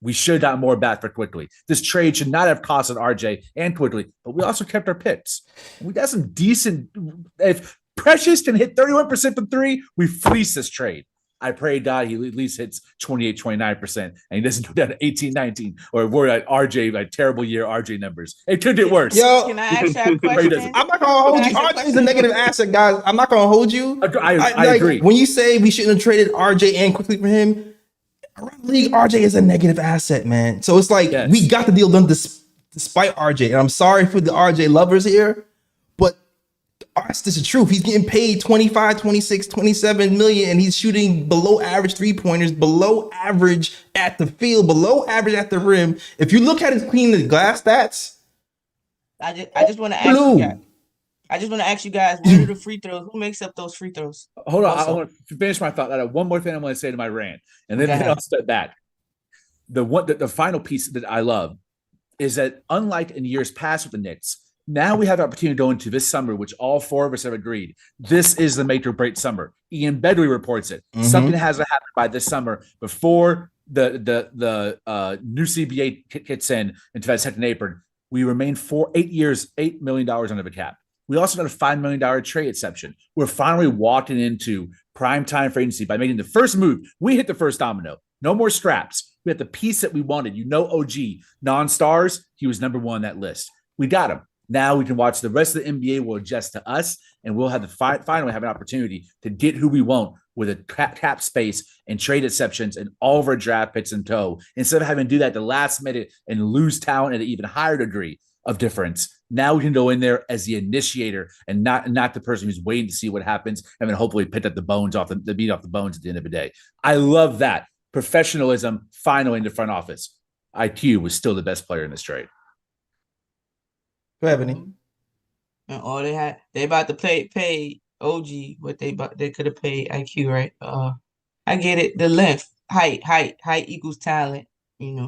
We should have gotten more back for Quickly. This trade should not have costed RJ and Quickly, but we also kept our picks. We got some decent. If Precious can hit 31% from 3, we fleece this trade. I pray God he at least hits 28, 29%, and he doesn't go down to 18, 19, or we're at RJ, like terrible year RJ numbers. It could get worse. Yo, can I ask you a question? I'm not gonna hold you. RJ is a negative asset, guys. I'm not gonna hold you. I agree. When you say we shouldn't have traded RJ and Quickly for him, around the league, RJ is a negative asset, man. So it's like we got the deal done despite RJ. And I'm sorry for the RJ lovers here, but that's just the truth. He's getting paid 25, 26, 27 million, and he's shooting below average 3-pointers, below average at the field, below average at the rim. If you look at his clean the glass stats, I just want to ask you guys. I just want to ask you guys, what are the free throws? Who makes up those free throws? Hold on, I want to finish my thought. I have one more thing I want to say to my rant, and then I'll step back. The final piece that I love is that unlike in years past with the Knicks, now we have the opportunity to go into this summer, which all four of us have agreed. This is the make or break summer. Ian Bedry reports it. Mm-hmm. Something has to happen by this summer before the new CBA hits in into that second apron. We remain 8 years, $8 million under the cap. We also got a $5 million trade exception. We're finally walking into prime time for agency by making the first move. We hit the first domino. No more straps. We had the piece that we wanted. OG, non-stars, he was number one on that list. We got him. Now we can watch the rest of the NBA will adjust to us, and we'll have finally have an opportunity to get who we want with a cap space and trade exceptions and all of our draft picks in tow. Instead of having to do that the last minute and lose talent at an even higher degree of difference, now we can go in there as the initiator and not the person who's waiting to see what happens and then hopefully pick up the meat off the bones at the end of the day. I love that. Professionalism finally in the front office. IQ was still the best player in this trade. Go ahead, Vinny. And all they about to pay OG what they could have paid IQ, right? I get it. The length, height equals talent.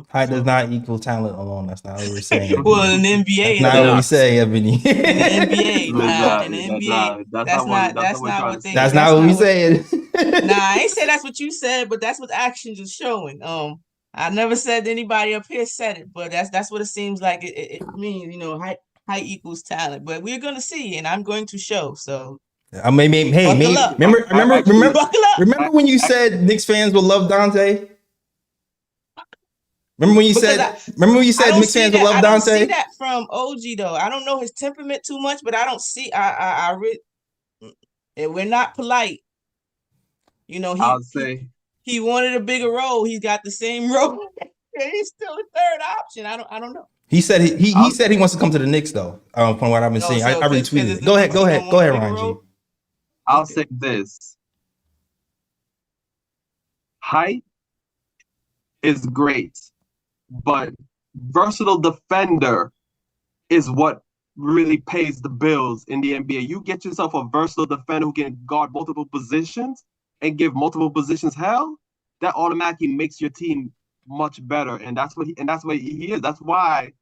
Height does not equal talent alone. That's not what we're saying. Well, in the NBA, that's not what we say, Ebony. In the NBA, that's not what we saying. Nah, I ain't say that's what you said, but that's what actions are showing. I never said anybody up here said it, but that's what it seems like it means. Height equals talent. But we're gonna see, and I'm going to show. So. Maybe. Remember when you said Knicks fans will love Dante? Remember when you said Knicks fans will love Dante? I don't see that from OG though. I don't know his temperament too much, but I don't see. We're not polite. I'll say he wanted a bigger role. He's got the same role. He's still a third option. I don't know. He said he said he wants to come to the Knicks though. From what I've been seeing, I retweeted it. Go ahead, Ryan G. I'll say this: height is great, but versatile defender is what really pays the bills in the NBA. You get yourself a versatile defender who can guard multiple positions and give multiple positions hell, that automatically makes your team much better. And that's what he is. That's why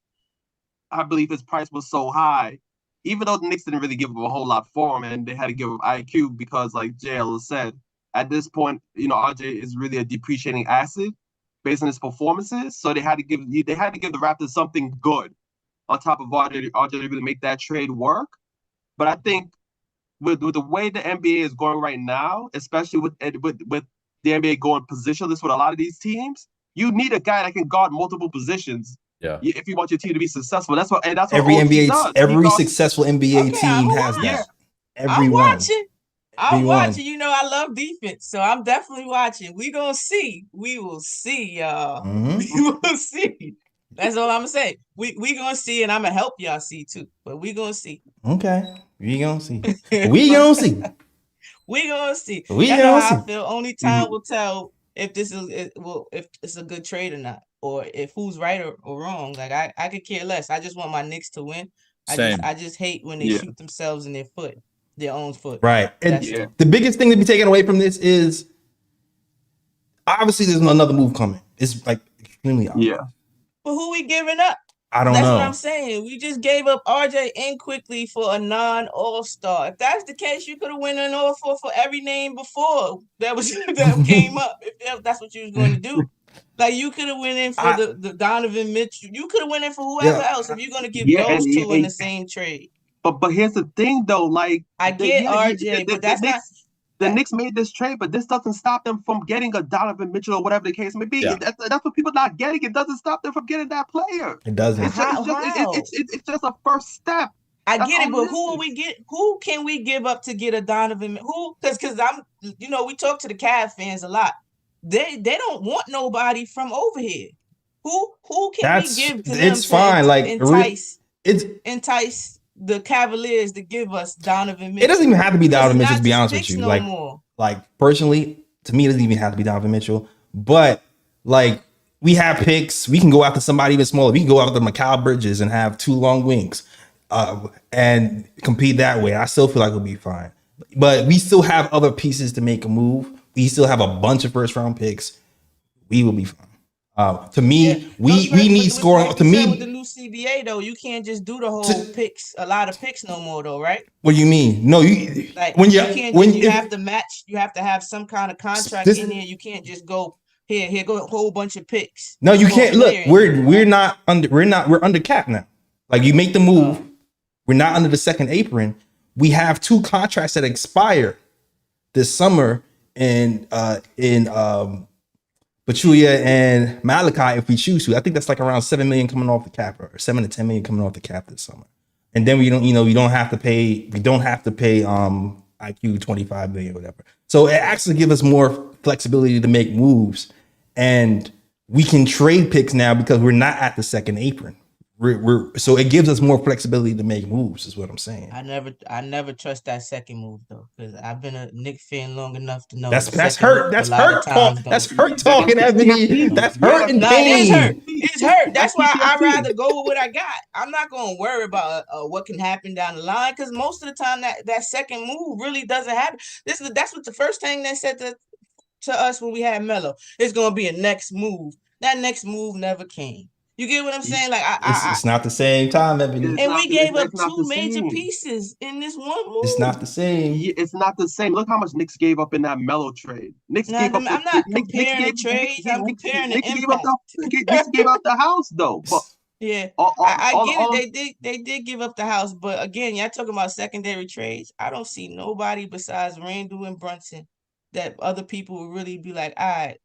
I believe his price was so high. Even though the Knicks didn't really give him a whole lot for him, and they had to give him IQ because, like JL said, at this point, RJ is really a depreciating asset based on his performances. So they had to give the Raptors something good on top of RJ to really make that trade work. But I think with the way the NBA is going right now, especially with the NBA going positionless with a lot of these teams, you need a guy that can guard multiple positions. Yeah. If you want your team to be successful, that's what every NBA does. Every successful NBA team has that. Everyone. I'm watching. I love defense, so I'm definitely watching. We gonna see. We will see, y'all. Mm-hmm. We will see. That's all I'm gonna say. We gonna see, and I'm gonna help y'all see too. But we gonna see. Okay, we gonna see. We gonna see. We gonna see. We gonna see. I feel only time will tell if this is if it's a good trade or not, or if who's right or wrong. Like I could care less. I just want my Knicks to win. I just hate when they shoot themselves in their own foot. Right. And the biggest thing to be taken away from this is obviously there's another move coming. It's like extremely obvious. Yeah. But who we giving up? I don't know. That's what I'm saying. We just gave up RJ in quickly for a non-all-star. If that's the case, you could have went an offer for every name before that came up. If that's what you was going to do. Like you could have went in for the Donovan Mitchell. You could have went in for whoever else if you're going to give those two in the same trade. But here's the thing though, like I get RJ, but that's not. The Knicks made this trade, but this doesn't stop them from getting a Donovan Mitchell or whatever the case may be. Yeah. That's what people not getting. It doesn't stop them from getting that player. It doesn't. It's just a first step. I get it, but who will we get? Who can we give up to get a Donovan? Who? Because I'm, we talk to the Cavs fans a lot. They don't want nobody from over here. Who can we give to them it's fine. to Like entice the Cavaliers to give us Donovan Mitchell? It doesn't even have to be Donovan Mitchell, to be honest with picks you. No more. Like personally, to me, it doesn't even have to be Donovan Mitchell. But like we have picks, we can go after somebody even smaller. We can go after Mikal Bridges and have 2 long wings, and compete that way. I still feel like we'll be fine. But we still have other pieces to make a move. We still have a bunch of first round picks. We will be fine. To me, we need scoring. To me, with the new CBA though, you can't just do the whole picks, a lot of picks no more though, right? What do you mean? No, you like when you you can't when you have to match. You have to have some kind of contract in there. You can't just go here go a whole bunch of picks. No, you can't. Look, we're under cap now. Like you make the move, we're not under the second apron. We have 2 contracts that expire this summer in Pachulia and Malachi, if we choose to. I think that's like around 7 million coming off the cap, or 7 to 10 million coming off the cap this summer. And then we don't have to pay IQ 25 million or whatever. So it actually gives us more flexibility to make moves, and we can trade picks now because we're not at the second apron. So it gives us more flexibility to make moves, is what I'm saying. I never trust that second move though, because I've been a Knicks fan long enough to know that's hurt. That's hurt talking, Ebony. That's hurt and pain. It's hurt. That's why I'd rather go with what I got. I'm not gonna worry about what can happen down the line, because most of the time that second move really doesn't happen. That's what the first thing they said to us when we had Melo. It's gonna be a next move. That next move never came. You get what I'm saying? Like it's not the same time, Ebony. And we gave up 2 major pieces in this one move. It's not the same. It's not the same. Look how much Knicks gave up in that Melo trade. Knicks gave up. I'm not comparing the trades. I'm comparing the impact. Knicks gave up the house though. But yeah, I get it. They did give up the house, but again, y'all talking about secondary trades. I don't see nobody besides Randall and Brunson that other people would really be like, all right,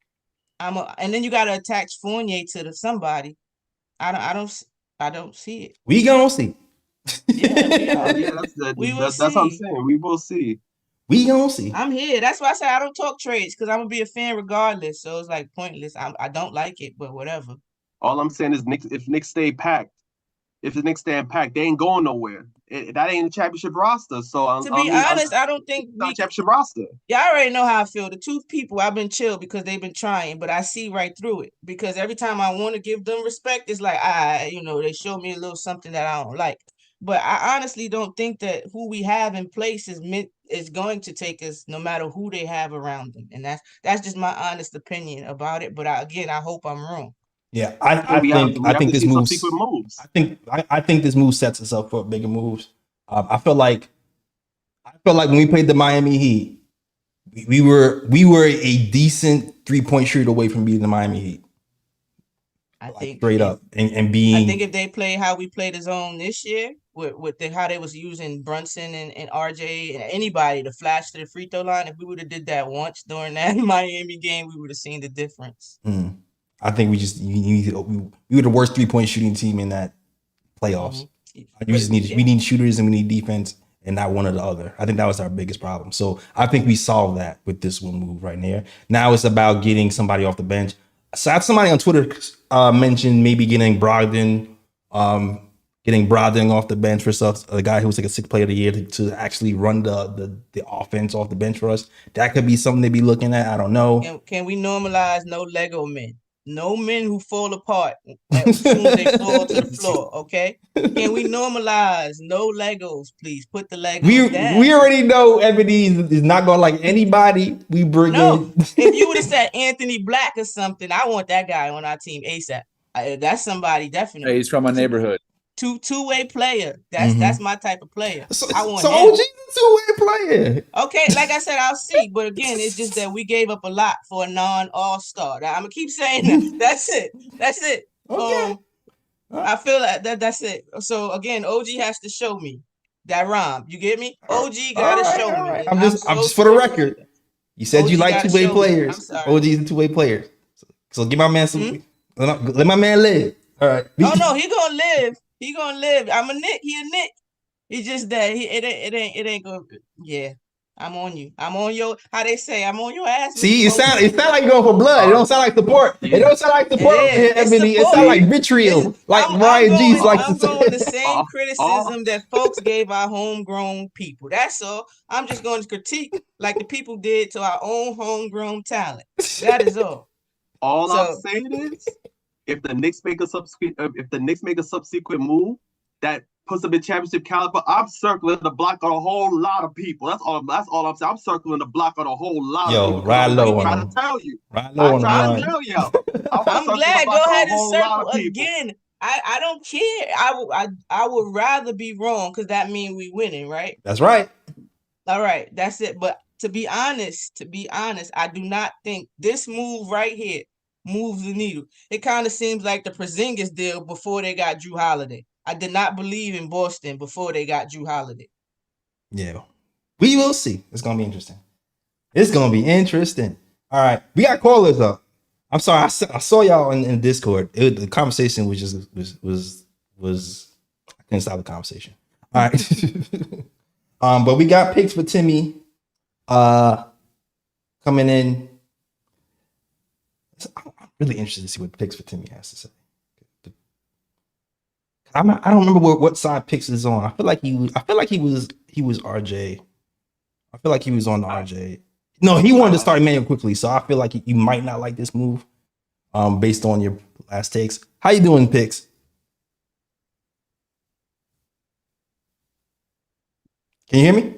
and then you got to attach Fournier to somebody. I don't see it. We gonna see. That's what I'm saying. We will see. We gonna see. I'm here. That's why I say I don't talk trades, because I'm gonna be a fan regardless. So it's like pointless. I don't like it, but whatever. All I'm saying is, if Knicks stay packed, if the Knicks stay packed, they ain't going nowhere. That ain't a championship roster. So to be honest, I don't think not championship roster. Y'all already know how I feel. The 2 people, I've been chill because they've been trying, but I see right through it. Because every time I want to give them respect, it's like they show me a little something that I don't like. But I honestly don't think that who we have in place is going to take us, no matter who they have around them. And that's just my honest opinion about it. But I hope I'm wrong. Yeah, I think this moves. I think this move sets us up for bigger moves. I feel like when we played the Miami Heat, we were a decent 3-point shooter away from beating the Miami Heat. I think straight up and being. I think if they play how we played the zone this year, with how they was using Brunson and RJ and anybody to flash to the free throw line, if we would have did that once during that Miami game, we would have seen the difference. I think we were the worst 3-point shooting team in that playoffs. We need shooters and we need defense, and not one or the other. I think that was our biggest problem. So I think we solved that with this one move right there. Now it's about getting somebody off the bench. So I had somebody on Twitter mentioned maybe getting Brogdon off the bench for stuff. A guy who was like a 6th player of the year to actually run the offense off the bench for us. That could be something to be looking at. I don't know. Can we normalize no Lego men? No men who fall apart as soon as they fall to the floor, okay? Can we normalize no Legos, please? Put the Legos down. We already know Ebony is not going to like anybody we bring in. If you would have said Anthony Black or something, I want that guy on our team ASAP. That's somebody definitely. Hey, he's from my neighborhood. Two-way player. That's my type of player. I want him. OG's a two-way player. Okay, like I said, I'll see. But again, it's just that we gave up a lot for a non-all-star. I'm gonna keep saying that. That's it. Okay. I feel like that's it. So again, OG has to show me that rhyme. You get me? OG gotta show me. I'm just for the record. You said you like two-way players. OG's a two-way player. So give my man some. Let my man live. All right. Oh no, he gonna live. He gonna live. I'm a Knick. He a Knick. He just that. It ain't gonna. Yeah. I'm on you. I'm on your, how they say, I'm on your ass. See, Mr. it sound Postgame. like you're going for blood. It don't sound like support. It don't sound like It support over is. here, It's Ebony. It sound support. like vitriol, like Ryan G's likes to I'm going the say. same criticism that folks gave our homegrown people. That's all. I'm just going to critique like the people did to our own homegrown talent. That is all. All I'm saying is, if the Knicks make a subsequent move that puts them in championship caliber, I'm circling the block on a whole lot of people. That's all I'm saying. I'm circling the block on a whole lot of people. Ride low on I'm trying them. to tell you. Ride low on I'm them. trying to tell y'all. I'm glad. Go ahead and circle again. I don't care. I would rather be wrong because that means we winning, right? That's right. All right, that's it. But to be honest, I do not think this move right here moves the needle. It kind of seems like the Porzingis deal before they got Drew Holiday. I did not believe in Boston before they got Drew Holiday. Yeah, we will see. It's gonna be interesting. It's gonna be interesting. All right, we got callers up. I'm sorry, I saw y'all in Discord. The conversation was just was I couldn't stop the conversation. All right, but we got picks for Timmy, coming in. I'm really interested to see what picks for Timmy has to say. I don't remember what side picks is on. I feel like he was RJ. I feel like he was on the RJ. No, he wanted to start Emmanuel quickly, so I feel like you might not like this move, based on your last takes. How you doing, picks? Can you hear me?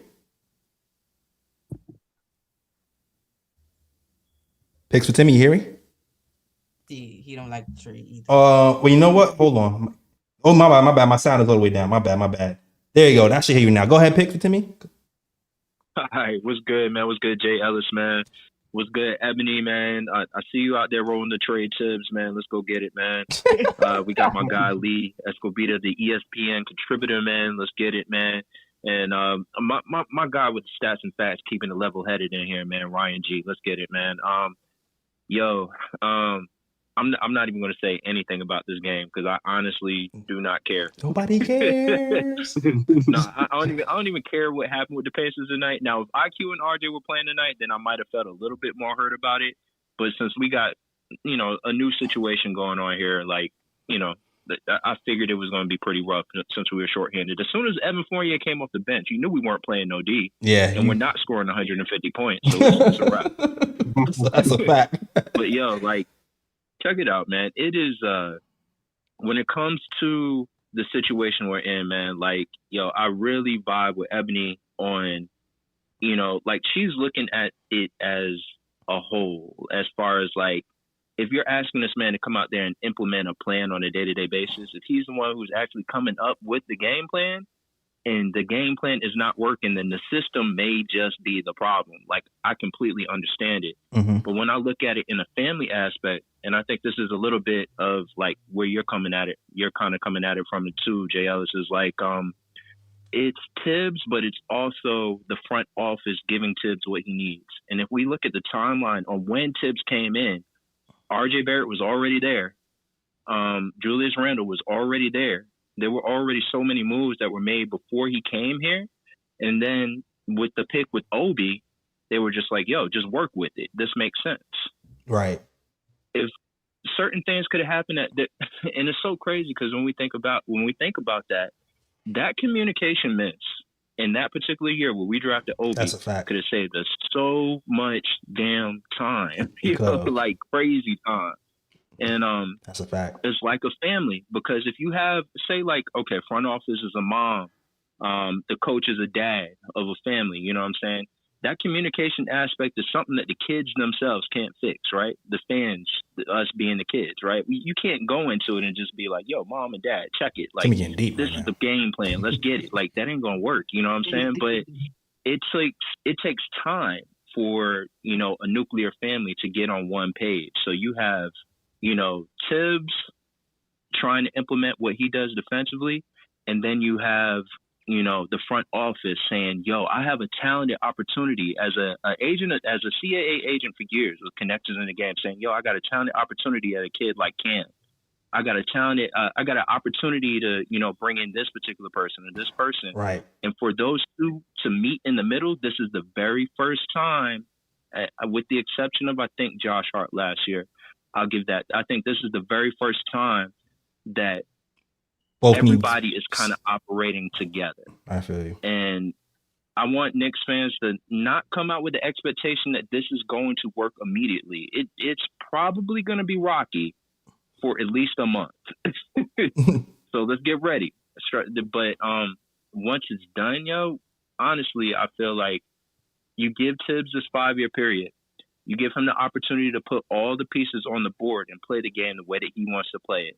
Picks for Timmy, you hear me? He don't like the trade either. Well, you know what? Hold on. Oh, my bad. My sound is all the way down. My bad. There you go. I should hear you now. Go ahead, pick for Timmy. Hi, what's good, man? What's good, Jay Ellis, man? What's good, Ebony, man? I see you out there rolling the trade tips, man. Let's go get it, man. We got my guy Lee Escobita, the ESPN contributor, man. Let's get it, man. And my guy with the stats and facts, keeping it level-headed in here, man. Ryan G. Let's get it, man. I'm not even going to say anything about this game because I honestly do not care. Nobody cares. No, I don't even care what happened with the Pacers tonight. Now, if IQ and RJ were playing tonight, then I might have felt a little bit more hurt about it. But since we got, a new situation going on here, I figured it was going to be pretty rough since we were shorthanded. As soon as Evan Fournier came off the bench, you knew we weren't playing no D. Yeah. And we're not scoring 150 points. So it's a wrap. That's a fact. But, check it out, man. It is, when it comes to the situation we're in, man, I really vibe with Ebony on, she's looking at it as a whole, as far as, if you're asking this man to come out there and implement a plan on a day-to-day basis, if he's the one who's actually coming up with the game plan, and the game plan is not working, then the system may just be the problem. I completely understand it. Mm-hmm. But when I look at it in a family aspect, and I think this is a little bit of where you're coming at it, you're kind of coming at it from it too, Jay Ellis, is it's Tibbs, but it's also the front office giving Tibbs what he needs. And if we look at the timeline on when Tibbs came in, RJ Barrett was already there. Julius Randle was already there. There were already so many moves that were made before he came here. And then with the pick with Obi, they were just like, yo, just work with it. This makes sense. Right. If certain things could have happened and it's so crazy because when we think about that communication miss in that particular year where we drafted Obi, that's a fact, could have saved us so much damn time. Crazy time. And that's a fact. It's like a family because if you have, say, front office is a mom, the coach is a dad of a family, you know what I'm saying? That communication aspect is something that the kids themselves can't fix, right? The fans, us being the kids, right? You can't go into it and just be like, yo, mom and dad, check it. This is the game plan. Let's get it. That ain't going to work, you know what I'm saying? But it takes time for, a nuclear family to get on one page. So you have, Tibbs trying to implement what he does defensively. And then you have, the front office saying, yo, I have a talented opportunity as a CAA agent for years with connections in the game saying, yo, I got a talented opportunity at a kid like Cam. I got a talented, I got an opportunity to, bring in this particular person or this person. Right. And for those two to meet in the middle, this is the very first time, with the exception of, I think, Josh Hart last year. I'll give that. I think this is the very first time that everybody is kind of operating together. I feel you. And I want Knicks fans to not come out with the expectation that this is going to work immediately. It's probably going to be rocky for at least a month. So let's get ready. But once it's done, honestly, I feel like you give Tibbs this 5-year period. You give him the opportunity to put all the pieces on the board and play the game the way that he wants to play it.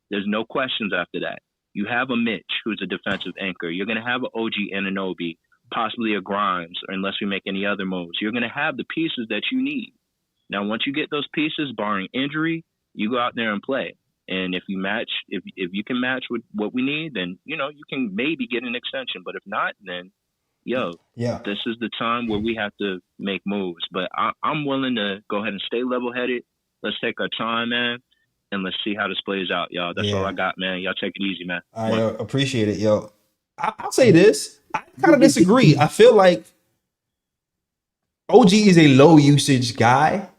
There's no questions after that. You have a Mitch, who's a defensive anchor. You're going to have an OG Anunoby, possibly a Grimes, or unless we make any other moves. You're going to have the pieces that you need. Now, once you get those pieces, barring injury, you go out there and play. And if you match, if you can match with what we need, then, you can maybe get an extension. But if not, then, this is the time where we have to make moves. But I'm willing to go ahead and stay level-headed. Let's take our time, man, and let's see how this plays out, y'all. That's all I got, man. Y'all take it easy, man. I appreciate it, yo. I'll say this. I kind of disagree. I feel like OG is a low-usage guy.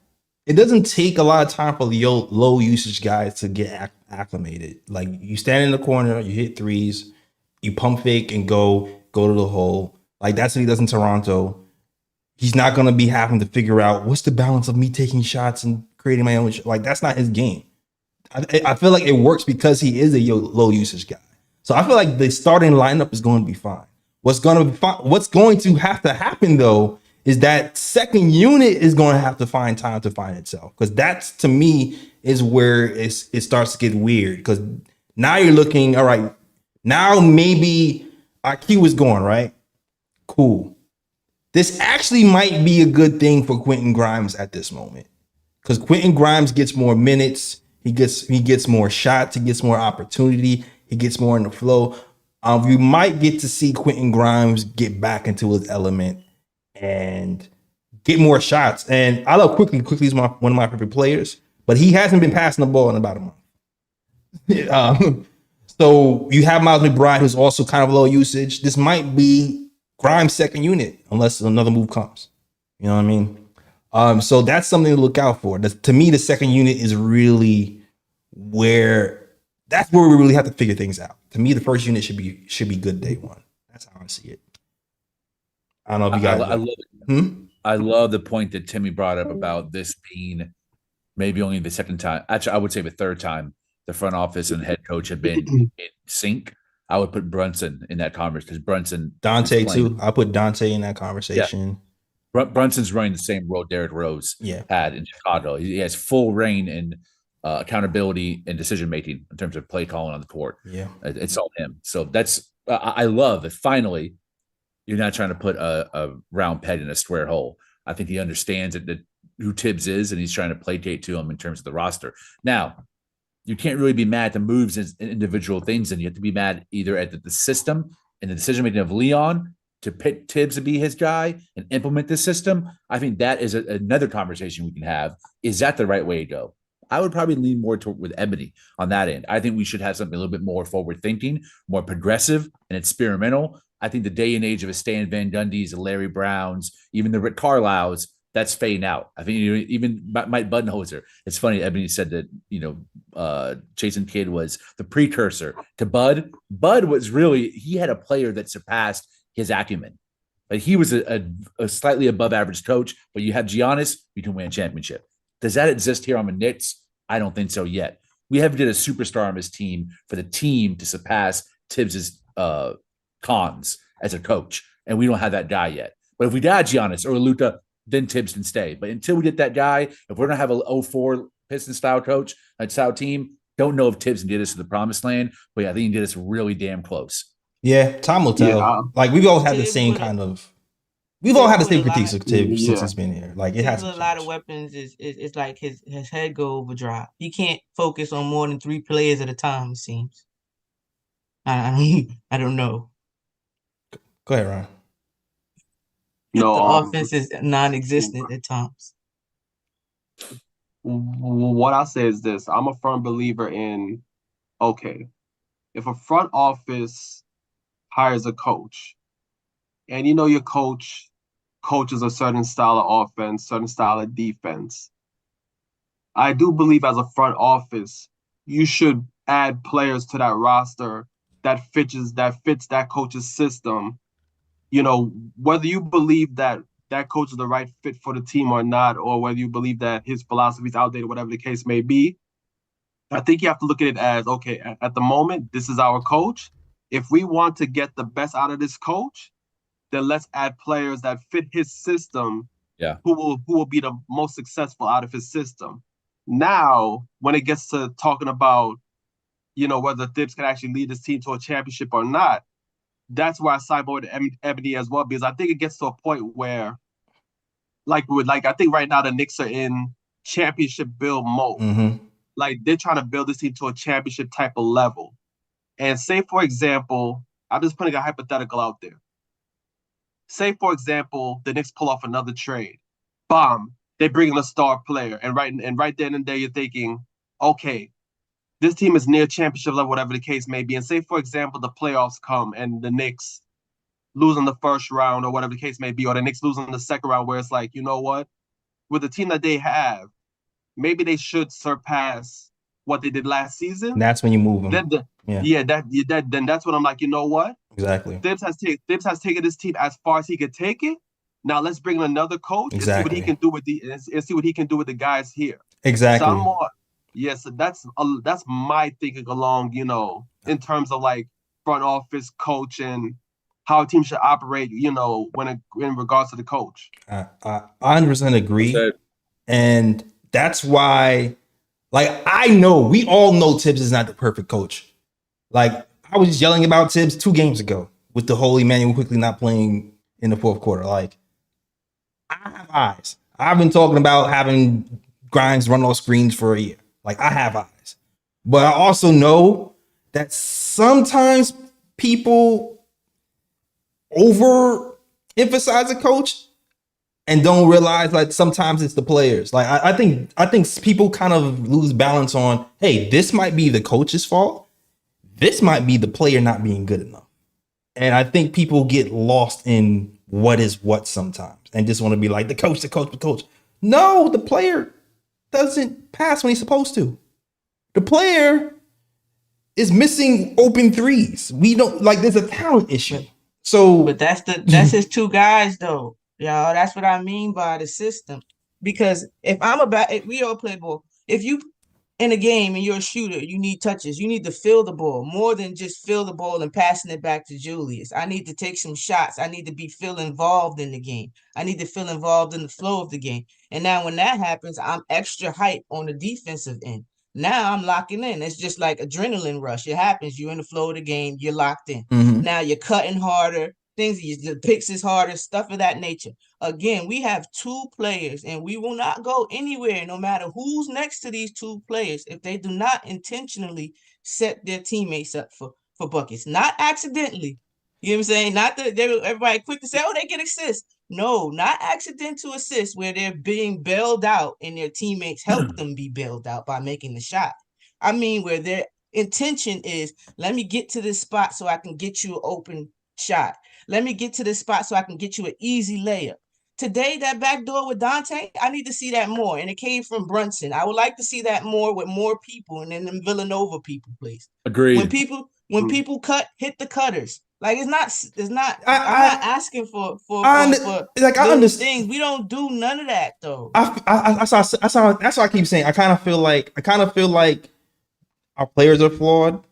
It doesn't take a lot of time for the low usage guys to get acclimated. Like, you stand in the corner, you hit threes, you pump fake and go to the hole. Like, that's what he does in Toronto. He's not going to be having to figure out what's the balance of me taking shots and creating my own. Like, that's not his game. I feel like it works because he is a low usage guy. So I feel like the starting lineup is going to be fine. What's going to have to happen, though, is that second unit is going to have to find time to find itself. Because that's, to me, is where it starts to get weird. Because now you're looking, all right, now maybe IQ is going, right? Cool. This actually might be a good thing for Quentin Grimes at this moment. Because Quentin Grimes gets more minutes. He gets more shots. He gets more opportunity. He gets more in the flow. We might get to see Quentin Grimes get back into his element and get more shots. And I love Quickly. Quickly is one of my favorite players, but he hasn't been passing the ball in about a month. So you have Miles McBride, who's also kind of low usage. This might be Grimes' second unit, unless another move comes. You know what I mean? So that's something to look out for. To me, the second unit is really that's where we really have to figure things out. To me, the first unit should be good day one. That's how I see it. I don't know if you guys. I love the point that Timmy brought up about this being maybe only the second time. Actually, I would say the third time the front office and head coach have been in sync. I would put Brunson in that conversation because Brunson, Dante too. I put Dante in that conversation. Yeah. Brunson's running the same role Derrick Rose had in Chicago. He has full reign and accountability and decision making in terms of play calling on the court. Yeah, it's all him. So that's I love that. Finally, you're not trying to put a round peg in a square hole. I think he understands that who Tibbs is, and he's trying to placate to him in terms of the roster. Now, you can't really be mad at the moves and individual things, and you have to be mad either at the system and the decision making of Leon to pick Tibbs to be his guy and implement this system. I think that is another conversation we can have. Is that the right way to go? I would probably lean more with Ebony on that end. I think we should have something a little bit more forward thinking, more progressive and experimental. I think the day and age of a Stan Van Gundy's, the Larry Browns, even the Rick Carlisle's, that's fading out. I think even Mike Budenholzer. It's funny. Ebony said that Jason Kidd was the precursor to Bud. Bud was really, he had a player that surpassed his acumen. Like, he was a slightly above average coach, but you have Giannis, you can win a championship. Does that exist here on the Knicks? I don't think so yet. We haven't did a superstar on this team for the team to surpass Tibbs's cons as a coach, and we don't have that guy yet. But if we got Giannis or Luka, then Tibbs can stay. But until we get that guy, if we're going to have a 04 Pistons style coach, a style team, don't know if Tibbs can get us to the promised land, but I think he can get us really damn close. Yeah, time will tell. Yeah. Like, we've all had the same kind of. We've all had the same critiques of Tibbs since he's been here. Like, it has a lot of weapons. It's like his head go overdrive. He can't focus on more than 3 players at a time. It seems. I don't know. Go ahead, Ryan. No, the offense is non-existent at times. What I say is this: I'm a firm believer in okay, if a front office hires a coach, and you know your coach coaches a certain style of offense, certain style of defense, I do believe as a front office, you should add players to that roster that fits that coach's system. You know, whether you believe that that coach is the right fit for the team or not, or whether you believe that his philosophy is outdated, whatever the case may be, I think you have to look at it as, okay, at the moment, this is our coach. If we want to get the best out of this coach, then let's add players that fit his system, Yeah. who will be the most successful out of his system. Now, when it gets to talking about, whether Thibs can actually lead this team to a championship or not, that's where I side with Ebony as well, because I think it gets to a point where, I think right now the Knicks are in championship build mode. Mm-hmm. Like, they're trying to build this team to a championship type of level. And say, for example, I'm just putting a hypothetical out there. Say, for example, the Knicks pull off another trade. Bomb. They bring in a star player. And right then and there, you're thinking, okay, this team is near championship level, whatever the case may be. And say, for example, the playoffs come and the Knicks losing the first round or whatever the case may be, or the Knicks losing the second round, where it's like, you know what? With the team that they have, maybe they should surpass what they did last season. And that's when you move them. Then that's when I'm like, you know what? Exactly. Thibs has taken this team as far as he could take it. Now let's bring in another coach and see what he can do with the guys here. Exactly. So I'm more, so that's my thinking along, in terms of like front office coach and how a team should operate, when in regards to the coach. I 100% agree. And that's why, like, I know, we all know Thibs is not the perfect coach. Like, I was just yelling about Thibs 2 games ago with the whole Emmanuel quickly not playing in the fourth quarter. Like, I have eyes. I've been talking about having Grimes run off screens for a year. Like, I have eyes. But I also know that sometimes people overemphasize a coach and don't realize, like, sometimes it's the players. Like, I think people kind of lose balance on, hey, this might be the coach's fault. This might be the player not being good enough. And I think people get lost in what is what sometimes and just want to be like, the coach. No, the player doesn't pass when he's supposed to. The player is missing open threes. We don't, like, there's a talent issue. So, but that's his 2 guys though. Y'all, that's what I mean by the system. Because if we all play ball. If you in a game and you're a shooter, you need touches. You need to feel the ball more than just feel the ball and passing it back to Julius. I need to take some shots. I need to feel involved in the game. I need to feel involved in the flow of the game. And now when that happens, I'm extra hype on the defensive end. Now I'm locking in. It's just like adrenaline rush. It happens. You're in the flow of the game. You're locked in. Mm-hmm. Now you're cutting harder. The picks is harder, stuff of that nature. Again, we have 2 players, and we will not go anywhere no matter who's next to these 2 players if they do not intentionally set their teammates up for buckets. Not accidentally. You know what I'm saying? Not that everybody quick to say, oh, they get assists. No, not accidental assists where they're being bailed out and their teammates help them be bailed out by making the shot. I mean, where their intention is, let me get to this spot so I can get you an open shot. Let me get to this spot so I can get you an easy layup. Today, that back door with Dante, I need to see that more. And it came from Brunson. I would like to see that more with more people and then them Villanova people, please. Agreed. When people hit the cutters. Like, I'm not asking for things. We don't do none of that though. That's why I keep saying I kind of feel like our players are flawed,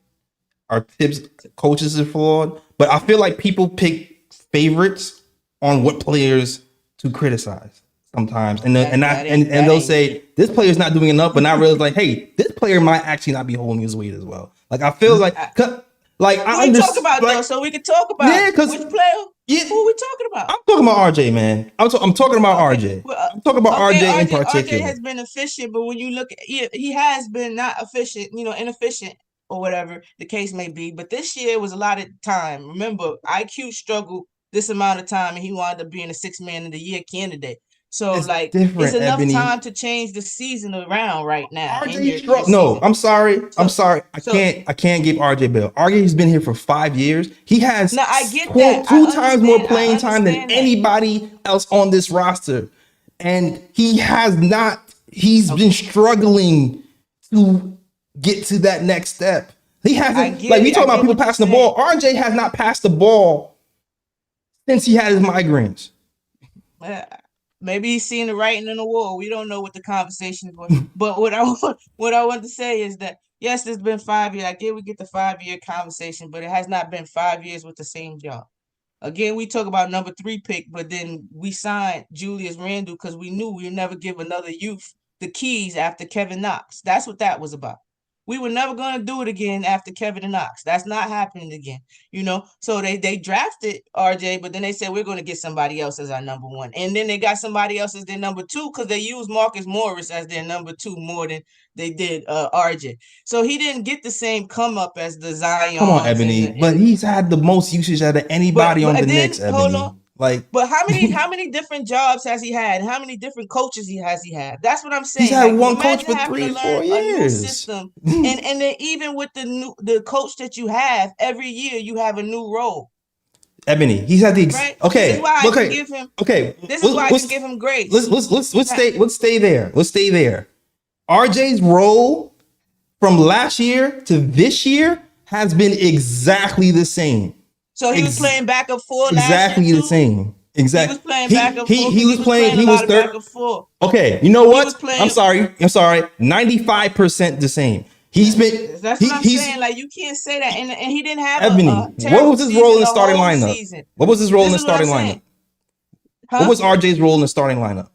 our Thibs coaches are flawed, but I feel like people pick favorites on what players to criticize sometimes, and they'll say this player's not doing enough, but not really like, hey, this player might actually not be holding his weight as well. Like, I feel like I understand. Talk about though, so we can talk about which player. Yeah, who are we talking about? I'm talking about RJ, man. I'm talking about RJ. I'm talking about RJ in particular. RJ has been efficient, but when you look at he has been not efficient, inefficient or whatever the case may be. But this year was a lot of time. Remember, IQ struggled this amount of time, and he wound up being a 6 man of the year candidate. So It's like different, it's enough Ebony. time to change the season around right now. in RJ your no, season. I'm sorry. I'm So- sorry. I so- can't give RJ Bill. RJ's been here for 5 years. He has No, I get that. I two times more understand- I playing time than understand that. anybody else on this roster. And he has not, he's been struggling to get to that next step. He hasn't, get like we it. talking I about get people what you're passing the ball. RJ has not passed the ball since he had his migraines. Maybe he's seeing the writing on the wall. We don't know what the conversation was. But what I want to say is that yes, it's been 5 years. I get we get the 5-year conversation, but it has not been 5 years with the same job. Again, we talk about number 3 pick, but then we signed Julius Randle because we knew we would never give another youth the keys after Kevin Knox. That's what that was about. We were never going to do it again after Kevin and Knox. That's not happening again, So they drafted RJ, but then they said we're going to get somebody else as our number 1, and then they got somebody else as their number 2 because they used Marcus Morris as their number 2 more than they did RJ. So he didn't get the same come up as the Zion. Come on, Ebony, but he's had the most usage out of anybody on the Knicks. Ebony, hold on. like, but how many different jobs has he had? How many different coaches he had? That's what I'm saying. He's had like, one coach for having 3-4 a years. new system, and then even with the coach that you have, every year you have a new role. Ebony, he's had the Right? okay. This is why I okay, can give him. okay. This is why I can give him grace. Let's stay there. Let's stay there. RJ's role from last year to this year has been exactly the same. So he was playing backup 4 exactly last year the same. Exactly. He was playing backup 4. He was playing. He was third. Backup 4. Okay, you know what? was playing- I'm sorry. 95% the same. He's been. That's what I'm saying. Like you can't say that, and he didn't have Ebony, a what terrible was his role in the season starting whole lineup? season. What was his role in the This is what I'm starting lineup? saying. Huh? What was RJ's role in the starting lineup?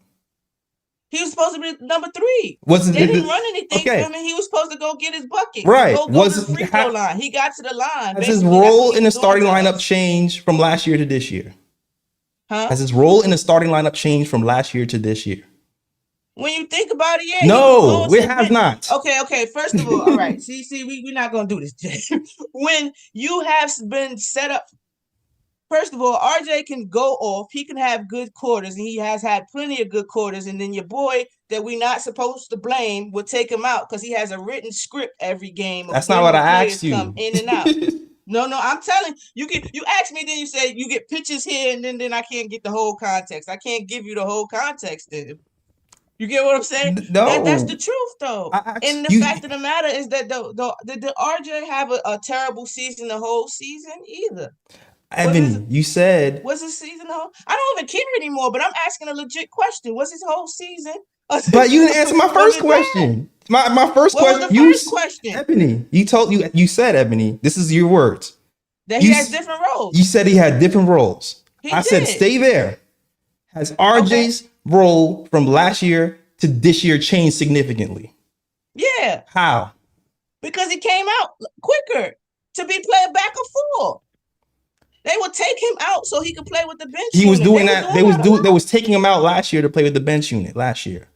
He was supposed to be number 3. Was it- They didn't run anything okay. for him, and he was supposed to go get his bucket. Right. Go Was- to the free throw line. He got to the line. Has his Basically, that's role what he in the was doing starting to lineup us. changed from last year to this year? Huh? Has his role in the starting lineup changed from last year to this year? When you think about it, yeah. No, he was it has not. Okay. First of all, all right. See, we're not gonna do this, Jay. When you have been set up, first of all, RJ can go off. He can have good quarters, and he has had plenty of good quarters. And then your boy that we're not supposed to blame will take him out because he has a written script every game. That's not what I asked you. Come in and out. No, I'm telling you. You ask me, then you say you get pictures here, and then I can't get the whole context. I can't give you the whole context. Then you get what I'm saying? No, that's the truth, though. And the fact of the matter is that did RJ have a terrible season the whole season either? Ebony, you said was his season the whole? I don't even care anymore. But I'm asking a legit question. Was his whole season? But you didn't answer my first question. My first what question. Was the first question? Ebony, you said, Ebony, this is your words. That he has different roles. You said he had different roles. I said, did. stay there. Has RJ's role from last year to this year changed significantly? Yeah. How? Because he came out quicker to be playing back and forth. They would take him out so he could play with the bench. He was doing unit. that. They was taking him out last year to play with the bench unit last year.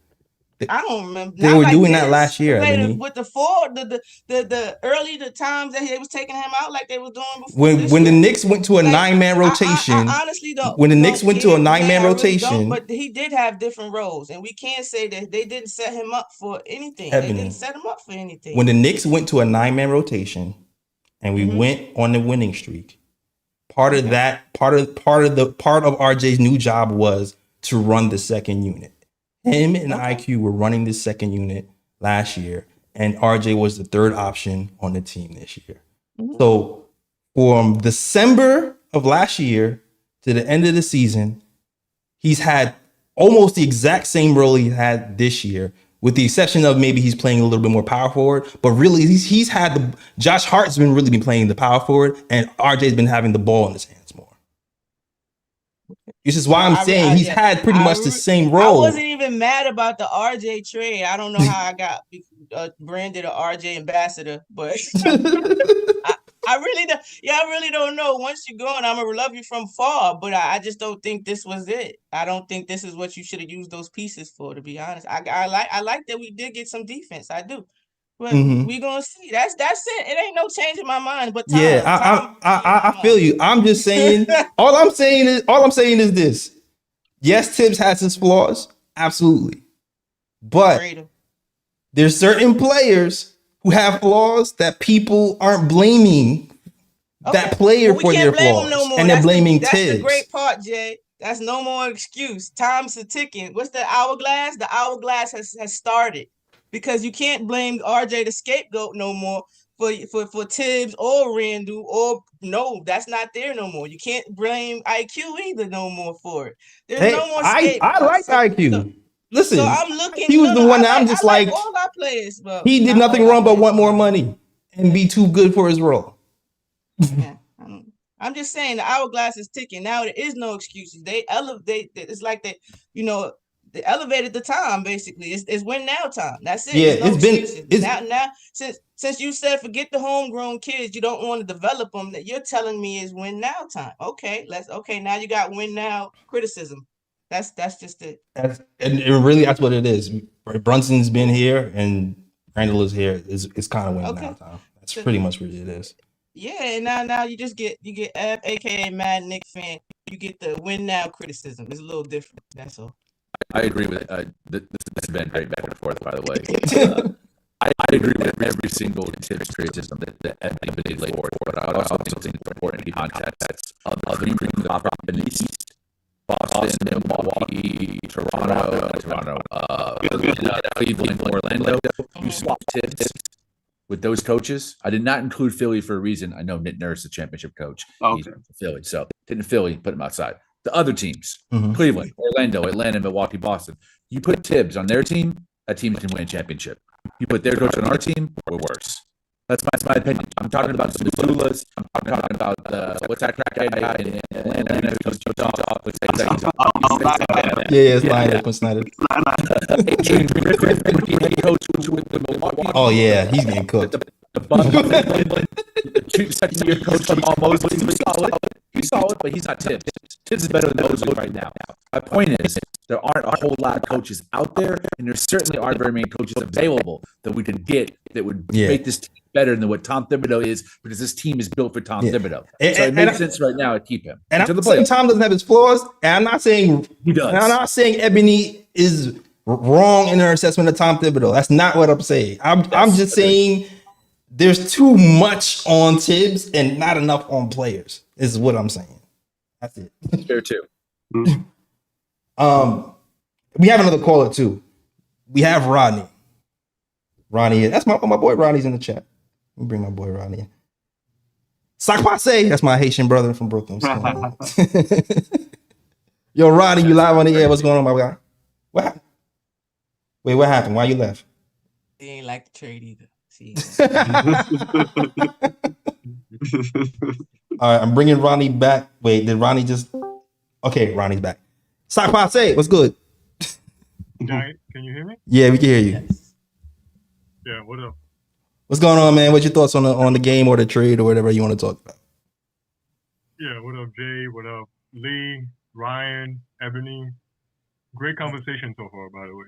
I don't remember. They were doing that last year. With the 4, the times that they was taking him out like they was doing before. When the Knicks went to a 9-man rotation, I honestly don't. When the Knicks went to a 9-man rotation, but he did have different roles, and we can't say that they didn't set him up for anything. Ebony, they didn't set him up for anything. When the Knicks went to a 9-man rotation, and we went on the winning streak, part of RJ's new job was to run the second unit. Him and IQ were running the second unit last year, and RJ was the third option on the team this year. So from December of last year to the end of the season, he's had almost the exact same role he had this year, with the exception of maybe he's playing a little bit more power forward. But really, he's had Josh Hart's been playing the power forward, and RJ's been having the ball in his hands more. This is why I'm saying he's had pretty much the same role. I wasn't even mad about the RJ trade. I don't know how I got branded an RJ ambassador, but I really don't know. Once you're gone, I'm gonna love you from far, but I just don't think this was it. I don't think this is what you should have used those pieces for, to be honest. I like that we did get some defense. I do. But we gonna see. That's it. It ain't no change in my mind. But time, I feel you. I'm just saying. all I'm saying is this. Yes, Tibbs has his flaws. Absolutely. But Trade him. there's certain players who have flaws that people aren't blaming that player But we for can't their blame flaws. him no more. And they're blaming That's the Tibbs. great part, Jay. That's no more excuse. Time's a ticking. What's the hourglass? The hourglass has started because you can't blame RJ the scapegoat no more for Tibbs or Randall or no, that's not there no more. You can't blame IQ either no more for it. There's Hey, no more I like scapegoats. IQ. Listen, So I'm looking. he was the one that I'm just I like like, all our players, but he did not nothing all our wrong but players, want more but- money and be too good for his role. Yeah, I'm just saying the hourglass is ticking. Now there is no excuses. They elevate. It's like they elevated the time. Basically, it's win now time. That's it. Yeah, There's no it's been- excuses. it's- Now since you said forget the homegrown kids, you don't want to develop them. That you're telling me is win now time. Okay, now you got win now criticism. That's just it. And really, that's what it is. Brunson's been here and Randall is here. It's kind of win Okay. now time. That's pretty much what it is. Yeah, and now you get F, aka Mad Knicks fan. You get the win now criticism. It's a little different. That's all. I agree with it. This has been great back and forth, by the way. I agree with every single Tibbs criticism that everybody laid forward, but I also think it's important to context of other teams in the East, Boston, Milwaukee, Toronto, Cleveland, Orlando. You swap Tibbs with those coaches. I did not include Philly for a reason. I know Nick Nurse, the championship coach. Okay. He's from Philly, so didn't Philly put him outside. The other teams, Mhm. Cleveland, Orlando, Atlanta, Milwaukee, Boston. You put Tibbs on their team, that team can win a championship. You put their coach on our team, we're worse. That's my opinion. I'm talking about the Missoula's. I'm talking about what's that crack guy in Atlanta? Yeah, it's Lion Snyder. Adrian Griffin, head coach with the Milwaukee. Oh yeah, he's getting cooked. The Bucks, the second-year coach almost. He's solid, but he's not Tibbs. Tibbs is better than those right now. My point is, there aren't a whole lot of coaches out there, and there certainly aren't very many coaches available that we could get that would make this team better than what Tom Thibodeau is, because this team is built for Tom Thibodeau. So it makes sense right now to keep him. And I'm saying Tom doesn't have his flaws, and I'm not saying he does. And I'm not saying Ebony is wrong in her assessment of Tom Thibodeau. That's not what I'm saying. I'm just saying there's too much on Tibbs and not enough on players, is what I'm saying. That's it. Fair too. We have another caller too. We have Rodney. Ronnie, that's my boy Ronnie's in the chat. Let me bring my boy Ronnie in. Sakpase, that's my Haitian brother from Brooklyn. Yo, Ronnie, you live on the air. What's going on, my guy? What happened? Wait, what happened? Why you left? They ain't like the trade either. See. All right, I'm bringing Ronnie back. Wait, did Ronnie just? Okay, Ronnie's back. Sakpase, what's good? Can you hear me? Yeah, we can hear you. Yeah, what up? What's going on, man? What's your thoughts on the game or the trade or whatever you want to talk about? Yeah, what up, Jay? What up, Lee, Ryan, Ebony? Great conversation so far, by the way.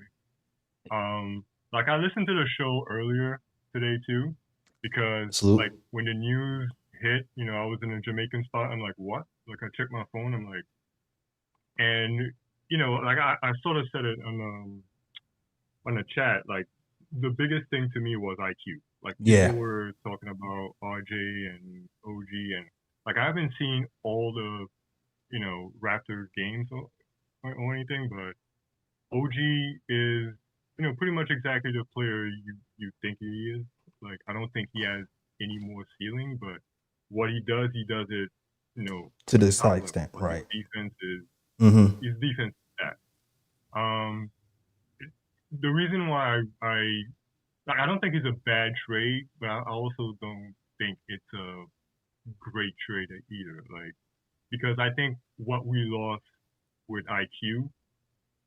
Like I listened to the show earlier today too, because like when the news hit, you know, I was in a Jamaican spot. I'm like, what? Like I checked my phone. I'm like, and you know, like I sort of said it on the chat. Like the biggest thing to me was IQ. Like people were talking about RJ and OG, and like I haven't seen all the, you know, Raptors games or anything, but OG is, you know, pretty much exactly the player you think he is. Like I don't think he has any more ceiling, but what he does it, you know, to this high extent, right? His defense is his defense is that. The reason why I don't think it's a bad trade, but I also don't think it's a great trade either. Like, because I think what we lost with IQ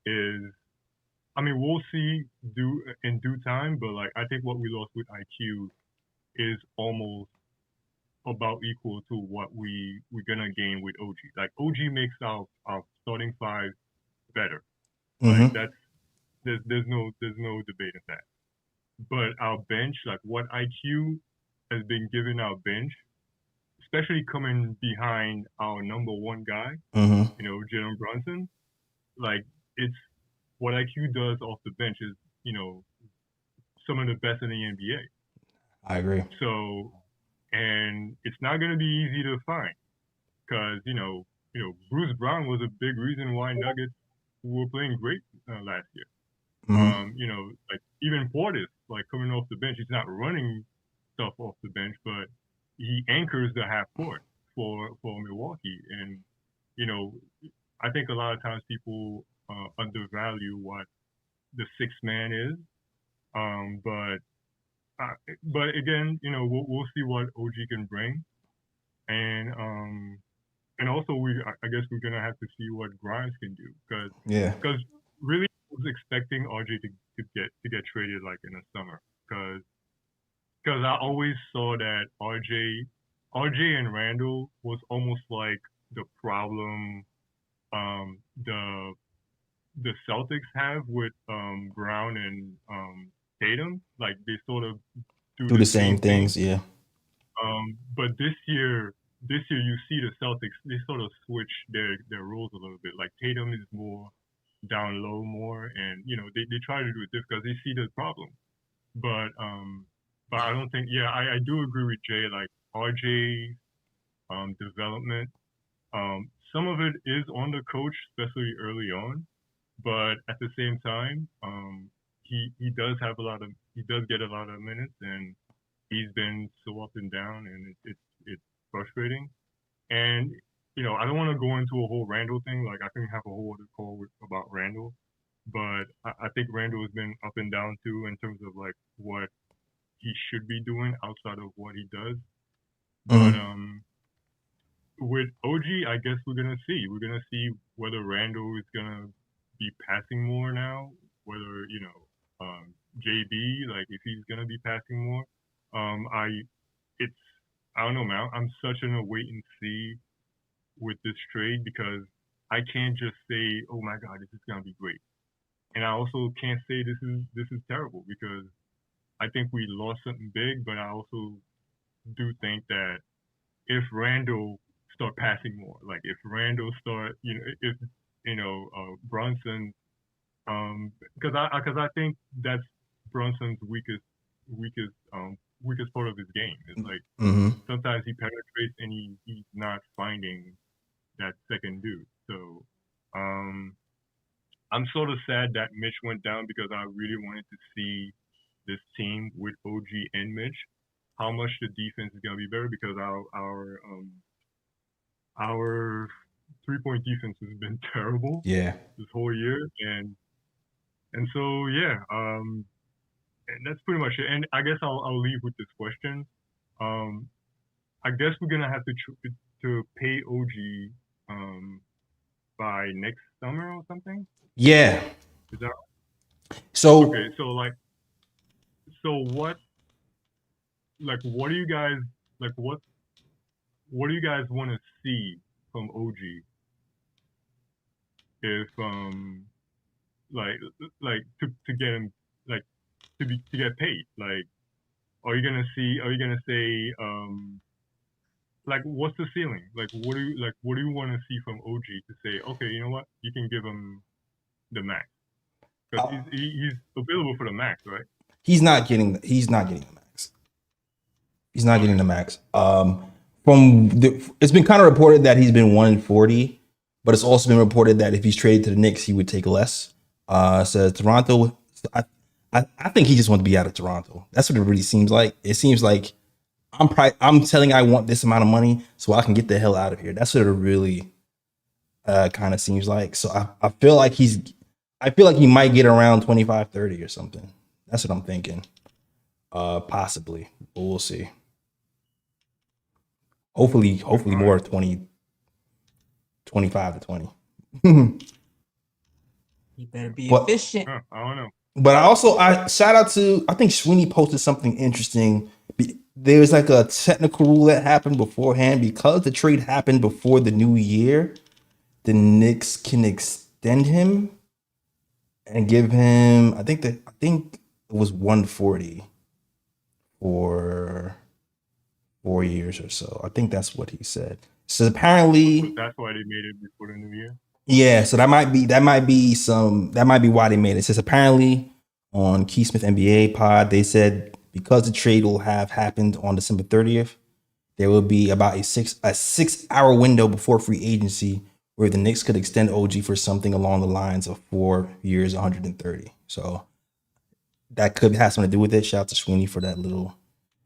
is, I mean, we'll see in due time, but like, I think what we lost with IQ is almost about equal to what we're gonna gain with OG. Like, OG makes our starting five better. Like there's no debate in that. But our bench, like what IQ has been given our bench, especially coming behind our number one guy, you know, Jalen Brunson, like what IQ does off the bench is, some of the best in the NBA. I agree. So, and it's not going to be easy to find because, Bruce Brown was a big reason why Nuggets were playing great last year. Like even Portis, like coming off the bench, he's not running stuff off the bench, but he anchors the half court for Milwaukee. And, I think a lot of times people undervalue what the sixth man is. But again, we'll see what OG can bring. And also I guess we're gonna have to see what Grimes can do because really I was expecting RJ to get traded like in the summer because I always saw that RJ and Randall was almost like the problem the Celtics have with Brown and Tatum. Like they sort of Do the same things, yeah. But this year you see the Celtics, they sort of switch their roles a little bit. Like Tatum is more down low more, and they try to do it because they see the problem. But I don't think. Yeah, I do agree with Jay. Like RJ development, some of it is on the coach, especially early on. But at the same time, he does get a lot of minutes, and he's been so up and down, and it's frustrating. And I don't want to go into a whole Randall thing. Like I can have a whole other call about Randall, but I think Randall has been up and down too in terms of like what he should be doing outside of what he does. But with OG, I guess we're gonna see. We're gonna see whether Randall is gonna be passing more now, whether JB, like if he's gonna be passing more. I don't know, man. I'm such in a wait and see with this trade because I can't just say, oh my God, this is gonna be great, and I also can't say this is terrible because I think we lost something big, but I also do think that if Randall start passing more, like if Randall start, if Brunson, because I think that's Brunson's weakest part of his game. It's like sometimes he penetrates and he's not finding that second dude. So I'm sort of sad that Mitch went down because I really wanted to see this team with OG and Mitch, how much the defense is gonna be better because our 3-point defense has been terrible this whole year, and so and that's pretty much it. And I guess I'll leave with this question. I guess we're gonna have to pay OG by next summer or something. Yeah. Is that right? So okay? So what? Like, what do you guys like? What do you guys want to see from OG? If like to get him like to get paid? Like, are you gonna say like what's the ceiling? Like, what do you want to see from OG to say, okay, you know what, you can give him the max because he's available for the max, right? He's not getting the max. He's not getting the max. It's been kind of reported that he's been 1-40, but it's also been reported that if he's traded to the Knicks, he would take less. Says Toronto. I think he just wants to be out of Toronto. That's what it really seems like. It seems like I'm telling I want this amount of money so I can get the hell out of here. That's what it really kind of seems like. So I feel like he might get around 25-30 or something. That's what I'm thinking. Possibly, but we'll see. Hopefully more 20, 25 to 20. You better be efficient. I don't know. But I shout out to, I think Sweeney posted something interesting. There's like a technical rule that happened beforehand because the trade happened before the new year. The Knicks can extend him and give him, I think it was 140 for 4 years or so. I think that's what he said. So apparently that's why they made it before the new year. Yeah, so that might be why they made it. It says apparently on Keysmith NBA pod, they said because the trade will have happened on December 30th, there will be about a 6-hour window before free agency where the Knicks could extend OG for something along the lines of 4 years, 130. So that could have something to do with it. Shout out to Sweeney for that little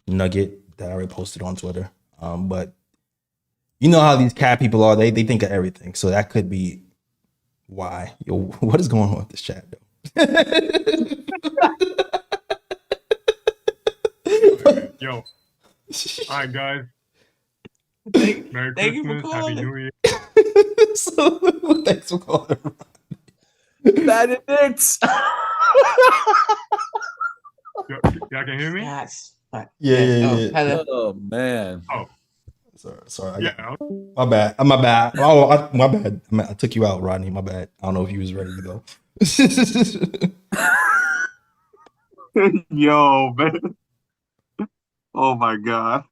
nugget that I already posted on Twitter. But you know how these cat people are. They think of everything. So that could be why. Yo, what is going on with this chat, though? Yo. All right, guys. Merry Thank you for Christmas. Happy calling. New Year. So thanks for calling. Bad Knicks. Y'all can hear me? Yes. Yeah. Hello. Oh man. Oh, Sorry. yeah. My bad. My bad. Oh, my bad. I took you out, Rodney. My bad. I don't know if you was ready though. Yo, man. Oh my god.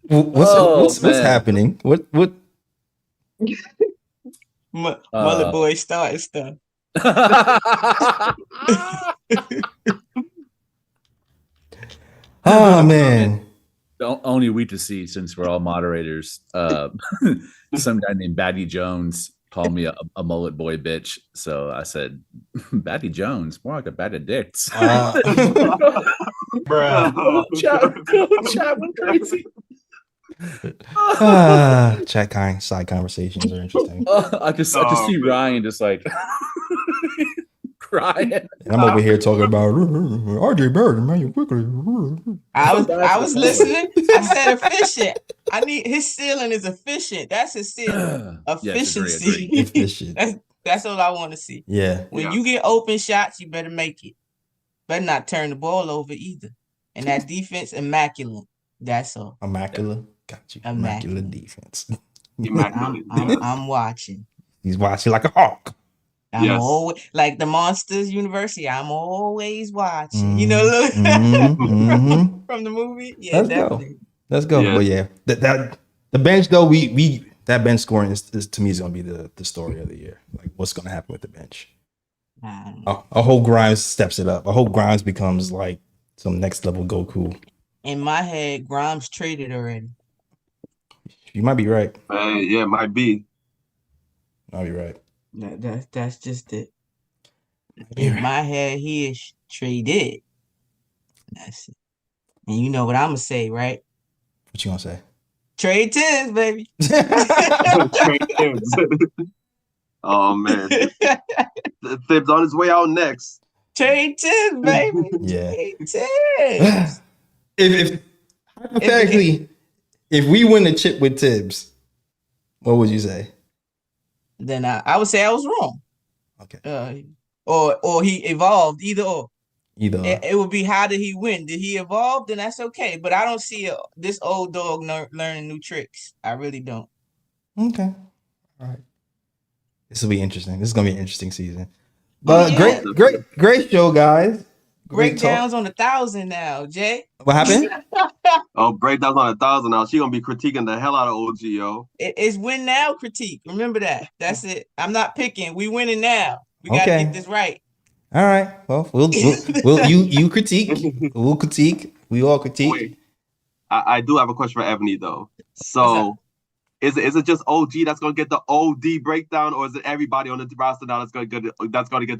What's happening? What? Mullet boy starting stuff. Oh man. Only we to see since we're all moderators. Some guy named Batty Jones called me a mullet boy bitch. So I said, Batty Jones, more like a Batty Dicks. Bruh. Chat went crazy. Side conversations are interesting. I just see Ryan just like crying. And I'm over here talking about RJ Barrett, man, you quickly. I was listening. I said efficient. I need his ceiling is efficient. That's his ceiling. Efficiency. Yes, efficient. That's all I want to see. Yeah. When you get open shots, you better make it. Better not turn the ball over either. And that defense, immaculate. That's all. Immaculate. Got you. Immaculate defense. I'm watching. He's watching like a hawk. I'm always like the Monsters University. I'm always watching. You know, look from the movie. Yeah, Let's go. Yeah. But yeah, that the bench though, we that bench scoring is to me is gonna be the story of the year. Like what's gonna happen with the bench? I hope Grimes steps it up. I hope Grimes becomes like some next level Goku. In my head, Grimes traded already. You might be right. Yeah, might be. Might be right. That's just it. In my head, he is traded. That's it. And you know what I'm gonna say, right? What you gonna say? Trade Tibbs, baby. Trade Tibbs. Oh man, Tibbs on his way out next. Trade Tibbs, baby. Yeah. Trade Tibbs. If hypothetically, if we win the chip with Tibbs, what would you say? Then I would say I was wrong. Okay. Or he evolved. Either or. It would be how did he win? Did he evolve? Then that's okay. But I don't see this old dog learning new tricks. I really don't. Okay. All right. This will be interesting. This is gonna be an interesting season. But great show, guys. Breakdowns on 1,000 now, Jay. What happened? Breakdowns on 1,000 now. She gonna be critiquing the hell out of OG, yo. It's win now critique. Remember that. That's it. I'm not picking. We winning now. We gotta get this right. All right. Well, we'll you critique. We'll critique. We all critique. Wait, I do have a question for Ebony though. So is it just OG that's gonna get the OD breakdown, or is it everybody on the roster now that's gonna get the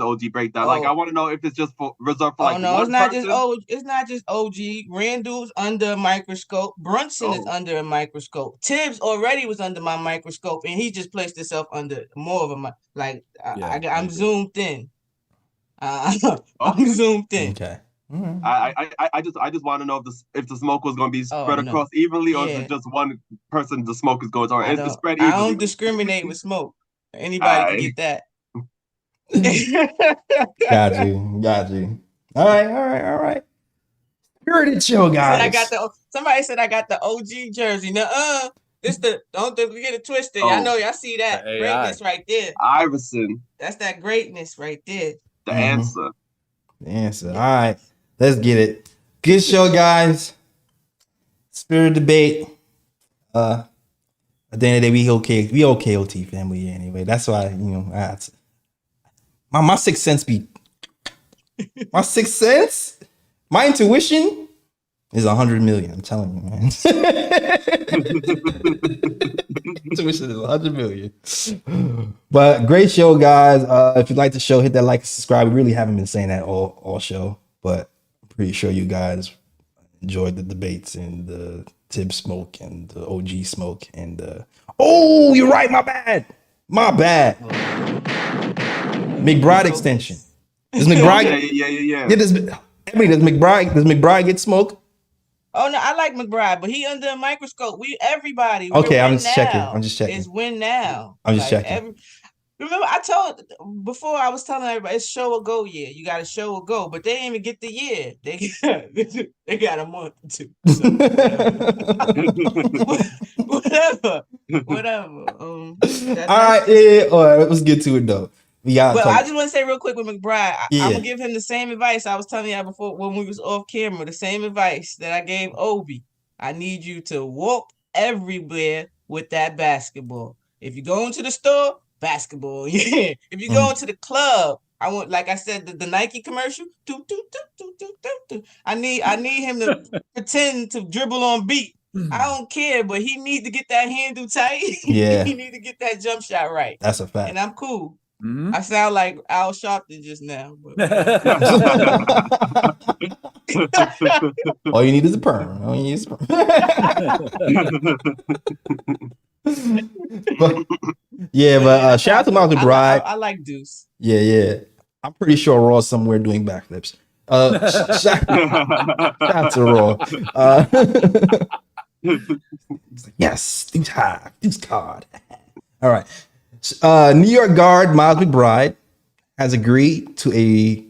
OG breakdown? Like I want to know if it's just reserved for like one person? It's not just OG. Randall's under a microscope. Brunson is under a microscope. Tibbs already was under my microscope, and he just placed himself under more of a I'm zoomed in. I'm zoomed in. Okay. I just want to know if the smoke was going to be spread across evenly, or is it just one person the smoke is going to? Is it spread evenly? I don't discriminate with smoke. Anybody can get that. Got you. All right. Spirited show, guys. Somebody said I got the OG jersey. Now, don't get it twisted. I know y'all see that greatness right there. Iverson. That's that greatness right there. The answer. All right. Let's get it. Good show, guys. Spirit debate. At the end of the day, we okay. We okay, OT family anyway. That's why my sixth sense be my sixth sense. My intuition is 100 million. I'm telling you, man. Intuition is 100 million. But great show, guys. If you like the show, hit that like and subscribe. We really haven't been saying that all show, but I'm pretty sure you guys enjoyed the debates and the Tib smoke and the OG smoke and oh, you're right. My bad. McBride extension. Does McBride? Yeah. Does McBride get smoke? Oh no, I like McBride, but he under a microscope. Everybody. Okay, I'm win just now. checking. I'm just checking. It's win now. I'm just checking. Remember, I told before I was telling everybody it's show or go year. You got to show or go, but they didn't even get the year. They got a month or two. So, whatever. All right, yeah. All right, let's get to it though. But I just want to say real quick with McBride, I'm gonna give him the same advice I was telling you before when we was off camera. The same advice that I gave Obi. I need you to walk everywhere with that basketball. If you go into the store, basketball. Yeah. If you go into the club, I want, like I said, the Nike commercial. I need him to pretend to dribble on beat. I don't care, but he need to get that handle tight. Yeah. He need to get that jump shot right. That's a fact. And I'm cool. Mm-hmm. I sound like Al Sharpton just now. But all you need is a perm. All you need is a perm. but shout out to Miles McBride. I like Deuce. Yeah. I'm pretty sure Raw's somewhere doing backflips. Shout out to Raw. Yes, Deuce high, Deuce card. All right. New York guard Miles McBride has agreed on a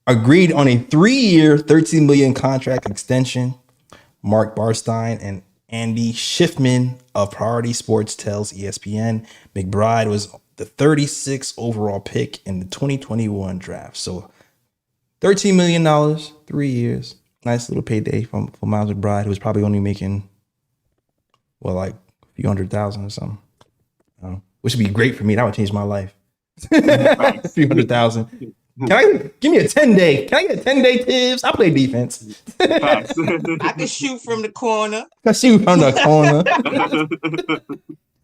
3-year, $13 million contract extension. Mark Barstein and Andy Schiffman of Priority Sports tells ESPN McBride was the 36th overall pick in the 2021 draft. So $13 million, 3 years. Nice little payday for Miles McBride, who was probably only making, like a few $100,000 or something. Which would be great for me. That would change my life. A few $100,000. Give me a 10-day? Can I get a 10-day tips? I play defense. I can shoot from the corner.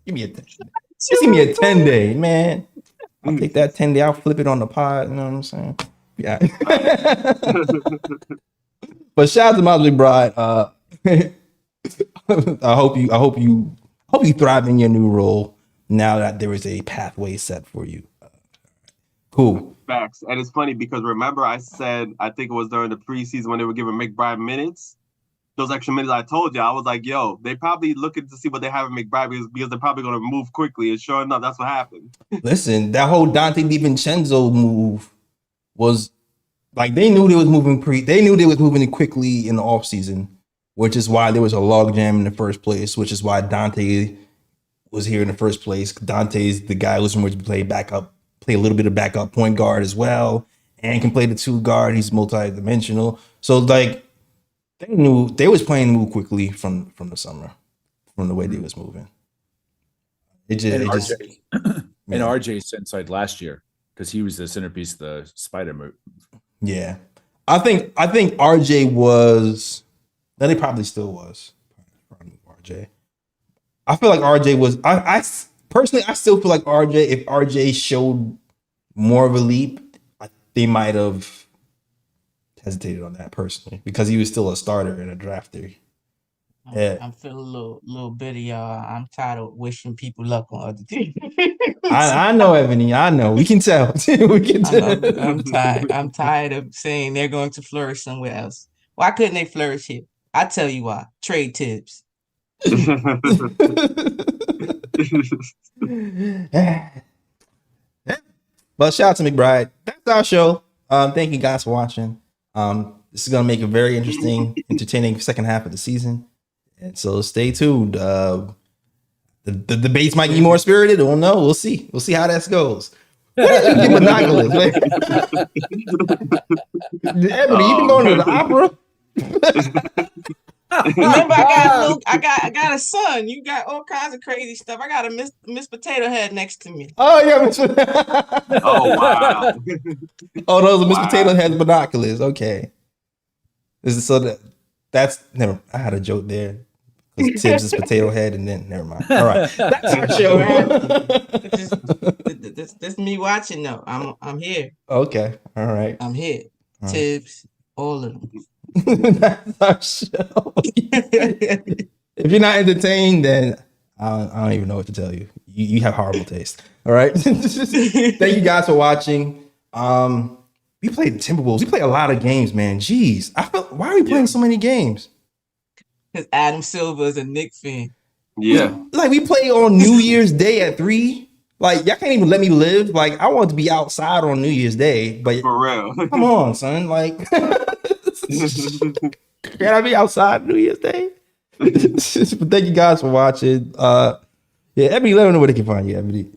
Give me a 10-day, man. I'll take that 10-day. I'll flip it on the pod. You know what I'm saying? Yeah. But shout out to Miles McBride. I hope you thrive in your new role now that there is a pathway set for you. Cool. Facts. And it's funny because remember I said, I think it was during the preseason when they were giving McBride minutes, those extra minutes I told you, I was like, yo, they probably looking to see what they have in McBride because they're probably going to move quickly. And sure enough, that's what happened. Listen, that whole Dante DiVincenzo move was like, they knew they was moving quickly in the offseason, which is why there was a logjam in the first place, which is why Dante was here in the first place. Dante's the guy who's going to play a little bit of backup point guard as well, and can play the 2 guard. He's multi-dimensional. So like they knew they was playing move quickly from the summer, from the way they was moving. RJ's inside last year because he was the centerpiece of the spider move. Yeah. I think RJ was, then he probably still was. RJ. I feel like RJ was, I personally, I still feel like if RJ showed more of a leap, they might have hesitated on that personally because he was still a starter and a drafter. Yeah. I'm feeling a little bit of y'all. I'm tired of wishing people luck on other teams. I know, Ebony. I know. We can tell. I'm tired of saying they're going to flourish somewhere else. Why couldn't they flourish here? I tell you why. Trade tips. But shout out to McBride. That's our show. Thank you guys for watching. This is gonna make a very interesting, entertaining second half of the season. And so stay tuned. The debates might be more spirited. Or no, we'll see. We'll see how that goes. Ebony, you been going to the opera? Remember, I got a son. You got all kinds of crazy stuff. I got a Miss Potato Head next to me. Oh yeah. Oh wow. Oh, those are Miss Wow. Potato Head binoculars. Okay. That's never. I had a joke there. Because Tibbs is Potato Head, and then never mind. All right, that's our show. This me watching though. I'm here. Okay, all right. I'm here. All right. Tibbs, all of them. That's our show. If you're not entertained, then I don't even know what to tell you. You have horrible taste. All right. Thank you guys for watching. We played Timberwolves. We played a lot of games, man. Jeez, why are we playing so many games? Because Adam Silver is a Knicks fan. Yeah. Like we play on New Year's Day at 3. Like y'all can't even let me live. Like I want to be outside on New Year's Day, but For real. come on, son. Like can I be outside New Year's Day? But thank you guys for watching. Yeah, Ebony, let them know where they can find you, Ebony.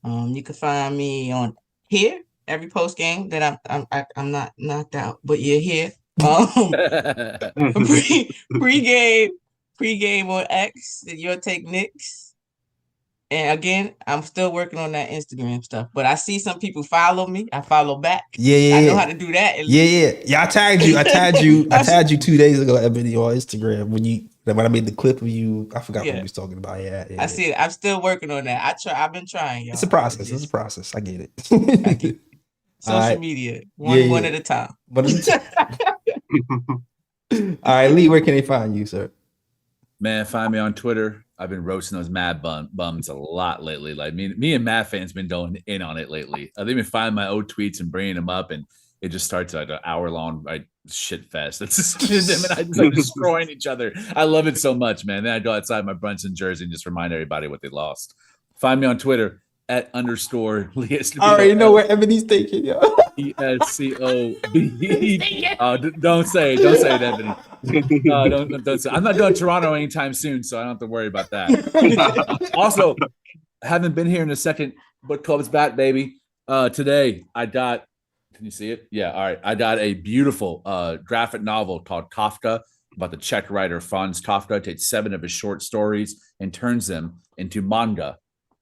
You can find me on here every post game that I'm not knocked out, but you're here. Pre-game on X, Your Take Knicks. And again, I'm still working on that Instagram stuff. But I see some people follow me. I follow back. Yeah. I know how to do that. Yeah. I tagged you 2 days ago, Ebony, on Instagram when I made the clip of you. I forgot what we was talking about. Yeah. I see it. I'm still working on that. I've been trying, y'all. It's a process. I get it. Social media, one at a time. All right, Lee, where can they find you, sir? Man, find me on Twitter. I've been roasting those Mad bums a lot lately. Like me and Mad fans been going in on it lately. They've been finding my old tweets and bringing them up, and it just starts like an hour-long shit fest. It's just them and I just like destroying each other. I love it so much, man. Then I go outside my Brunson jersey and just remind everybody what they lost. Find me on Twitter @_Lee. I already know where Ebony's taking, yo. ESCOB. Don't say it, Ebony. Don't say. I'm not doing Toronto anytime soon, so I don't have to worry about that. Also, haven't been here in a second. Book club's back, baby. Today I got. Can you see it? Yeah. All right. I got a beautiful graphic novel called Kafka about the Czech writer Franz Kafka. Takes 7 of his short stories and turns them into manga.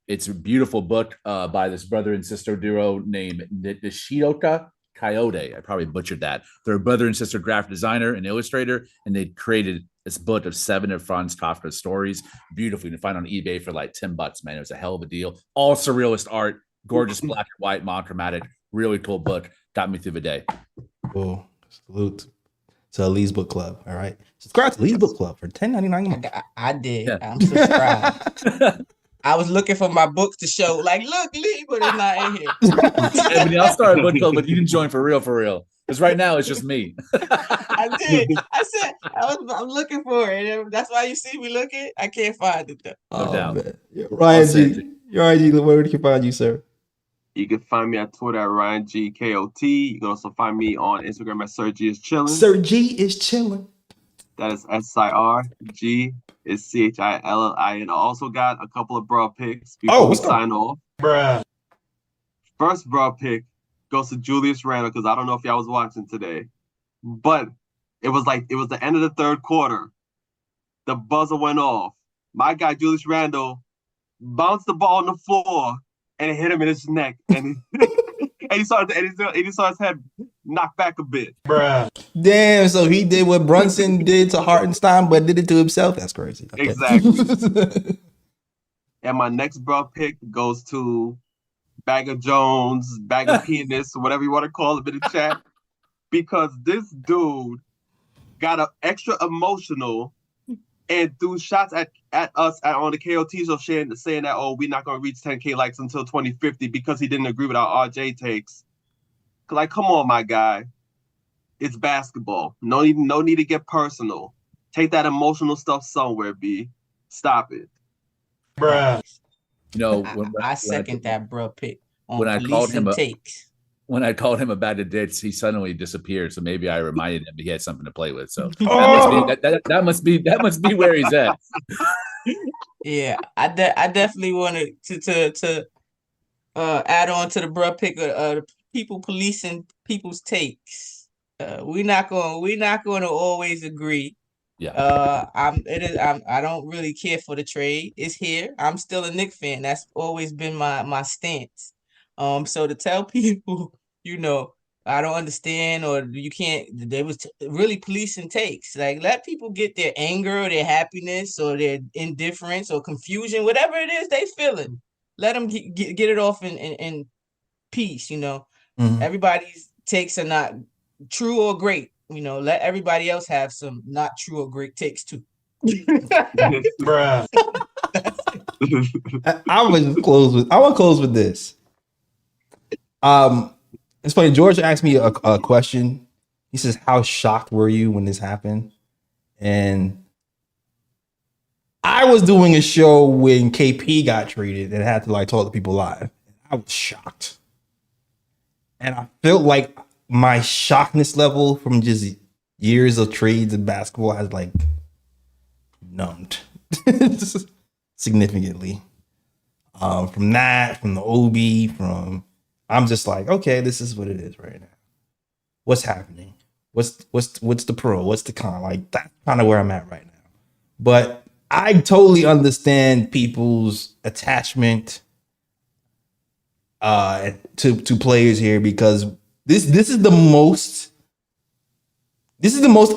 It's a beautiful book by this brother and sister duo named Nishioka Coyote. I probably butchered that. They're a brother and sister graphic designer and illustrator, and they created this book of 7 of Franz Kafka's stories. Beautiful. You can find on eBay for like $10, man. It was a hell of a deal. All surrealist art, gorgeous black and white, monochromatic, really cool book. Got me through the day. Cool. Salute to Lee's Book Club. All right. Subscribe to Lee's Book Club for $10.99. I did. Yeah. I'm subscribed. I was looking for my books to show, like, look, Lee, but it's not in here. Ebony, I'll start a book club, but you can join for real. Because right now it's just me. I did. I said I'm looking for it. And that's why you see me looking. I can't find it though. No doubt. Man. Ryan G. Ryan G. Where can you find you, sir? You can find me on Twitter at RyanGKOT. You can also find me on Instagram at Sir G is chilling. Sir G is chilling. That is SIR. Is CHILLI. And I also got a couple of broad picks before we sign off. Bruh. First broad pick goes to Julius Randle because I don't know if y'all was watching today, but it was the end of the third quarter. The buzzer went off. My guy Julius Randle bounced the ball on the floor and it hit him in his neck, and he saw his head knock back a bit. Bruh. Damn, so he did what Brunson did to Hartenstein, but did it to himself? That's crazy. Okay. Exactly. And my next broad pick goes to Bag of Jones, Bag of Penis, whatever you want to call it in the chat, because this dude got extra emotional and threw shots at us on the KOT show saying that, oh, we're not going to reach 10K likes until 2050 because he didn't agree with our RJ takes. Like, come on, my guy. It's basketball. No need to get personal. Take that emotional stuff somewhere, B. Stop it. Bruh. You know, I second that bro pick on when I called him takes. When I called him a bag of dicks, he suddenly disappeared. So maybe I reminded him he had something to play with. So that must be where he's at. Yeah, I definitely wanted to add on to the bro pick of people policing people's takes. We're not going to always agree Yeah. I don't really care for the trade. It's here. I'm still a Knicks fan. That's always been my stance. So to tell people, I don't understand or you can't. They was really policing takes. Like let people get their anger or their happiness or their indifference or confusion, whatever it is they feeling. Let them get it off in peace. Everybody's takes are not true or great. Let everybody else have some not true or great takes too. Bruh. I want to close with this. It's funny. George asked me a question. He says, "How shocked were you when this happened?" And I was doing a show when KP got traded and had to like talk to people live. I was shocked, and I felt like my shockness level from just years of trades in basketball has like numbed significantly. From the OB, I'm just like, okay, this is what it is right now. What's happening? What's the pro? What's the con? Like that's kind of where I'm at right now. But I totally understand people's attachment to players here because this is the most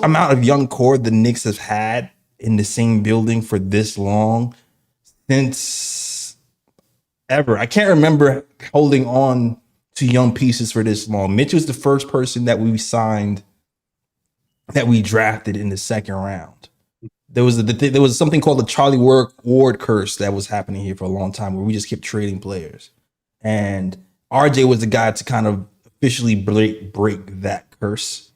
amount of young core the Knicks have had in the same building for this long since ever. I can't remember holding on to young pieces for this long. Mitch was the first person that we signed that we drafted in the second round. There was something called the Charlie Ward curse that was happening here for a long time where we just kept trading players. And RJ was the guy to kind of officially break that curse.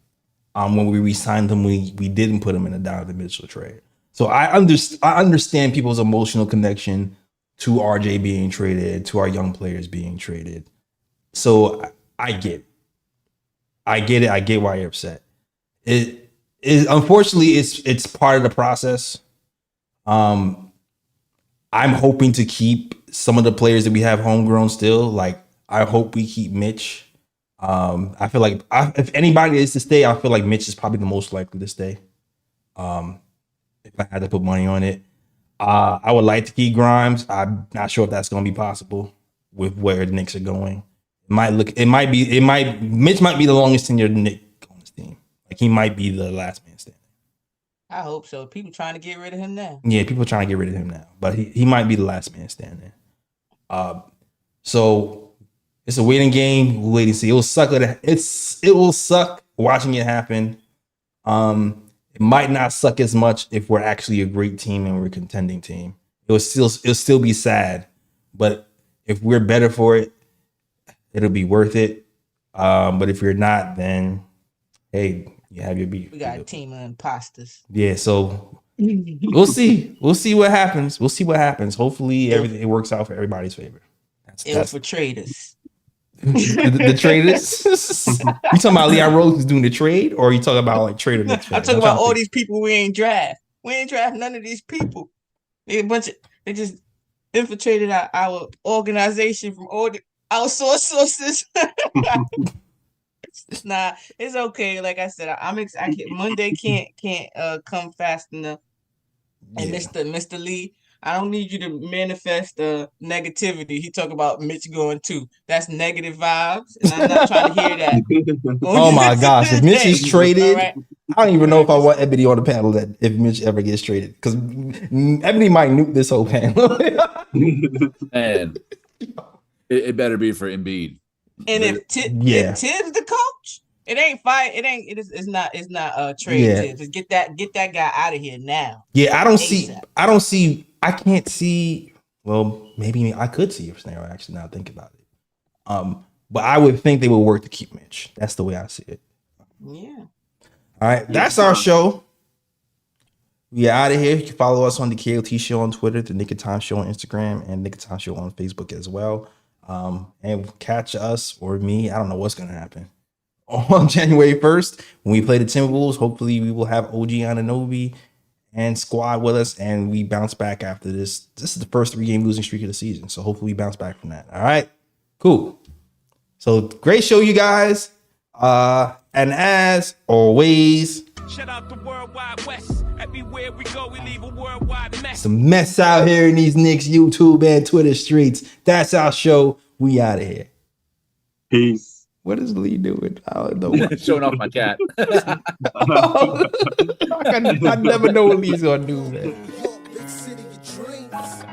When we re-signed him, we didn't put him in a Donovan Mitchell trade. So I understand people's emotional connection to RJ being traded, to our young players being traded. So I get it. I get why you're upset. Unfortunately it's part of the process. I'm hoping to keep some of the players that we have homegrown still. Like I hope we keep Mitch. I feel like if anybody is to stay, I feel like Mitch is probably the most likely to stay. If I had to put money on it, I would like to keep Grimes. I'm not sure if that's going to be possible with where the Knicks are going. Mitch might be the longest tenured Knick on this team. Like he might be the last man standing. I hope so. People trying to get rid of him now. Yeah, people are trying to get rid of him now, but he might be the last man standing. So it's a waiting game. We'll wait and see. It will suck. It will suck watching it happen. It might not suck as much if we're actually a great team and we're a contending team. It'll still be sad, but if we're better for it, it'll be worth it. But if you're not, then hey, you have your beat. We got a team of imposters. Yeah, so we'll see. We'll see what happens. Hopefully everything works out for everybody's favor. That's Infiltrators. the traders. You talking about Leon Rose is doing the trade, or are you talking about like trader? I'm talking about all these people we ain't draft. We ain't draft none of these people. They just infiltrated our organization from all the outsourced sources. Nah, it's okay. Like I said, Monday can't come fast enough. And Yeah. Mr. Lee, I don't need you to manifest negativity. He talk about Mitch going too. That's negative vibes, and I'm not trying to hear that. Oh my gosh, if Mitch is traded, right. I don't even know if I want Ebony on the panel that if Mitch ever gets traded, because Ebony might nuke this whole panel. And it better be for Embiid. And if Tibbs the coach, it ain't fight. It's not trade Tibbs. Just get that guy out of here now. Yeah, I can't see. Well, maybe I could see a scenario actually now think about it. But I would think they would work to keep Mitch. That's the way I see it. Yeah. All right, that's our show. We are out of here. You can follow us on the KOT Show on Twitter, the Knick of Time Show on Instagram, and Knick of Time Show on Facebook as well. And catch us or me. I don't know what's gonna happen on January 1st when we play the Timberwolves. Hopefully, we will have OG Anunoby and squad with us, and we bounce back after this. This is the first 3-game losing streak of the season, so hopefully we bounce back from that. All right, cool. So great show, you guys. And as always, Shout out the worldwide West. Everywhere we go, we leave a worldwide mess. Some mess out here in these Knicks YouTube and Twitter streets. That's our show. We out of here. Peace. What is Lee doing? I don't know. Showing off my cat. I never know what Lee's gonna do, man. New York, big city of dreams.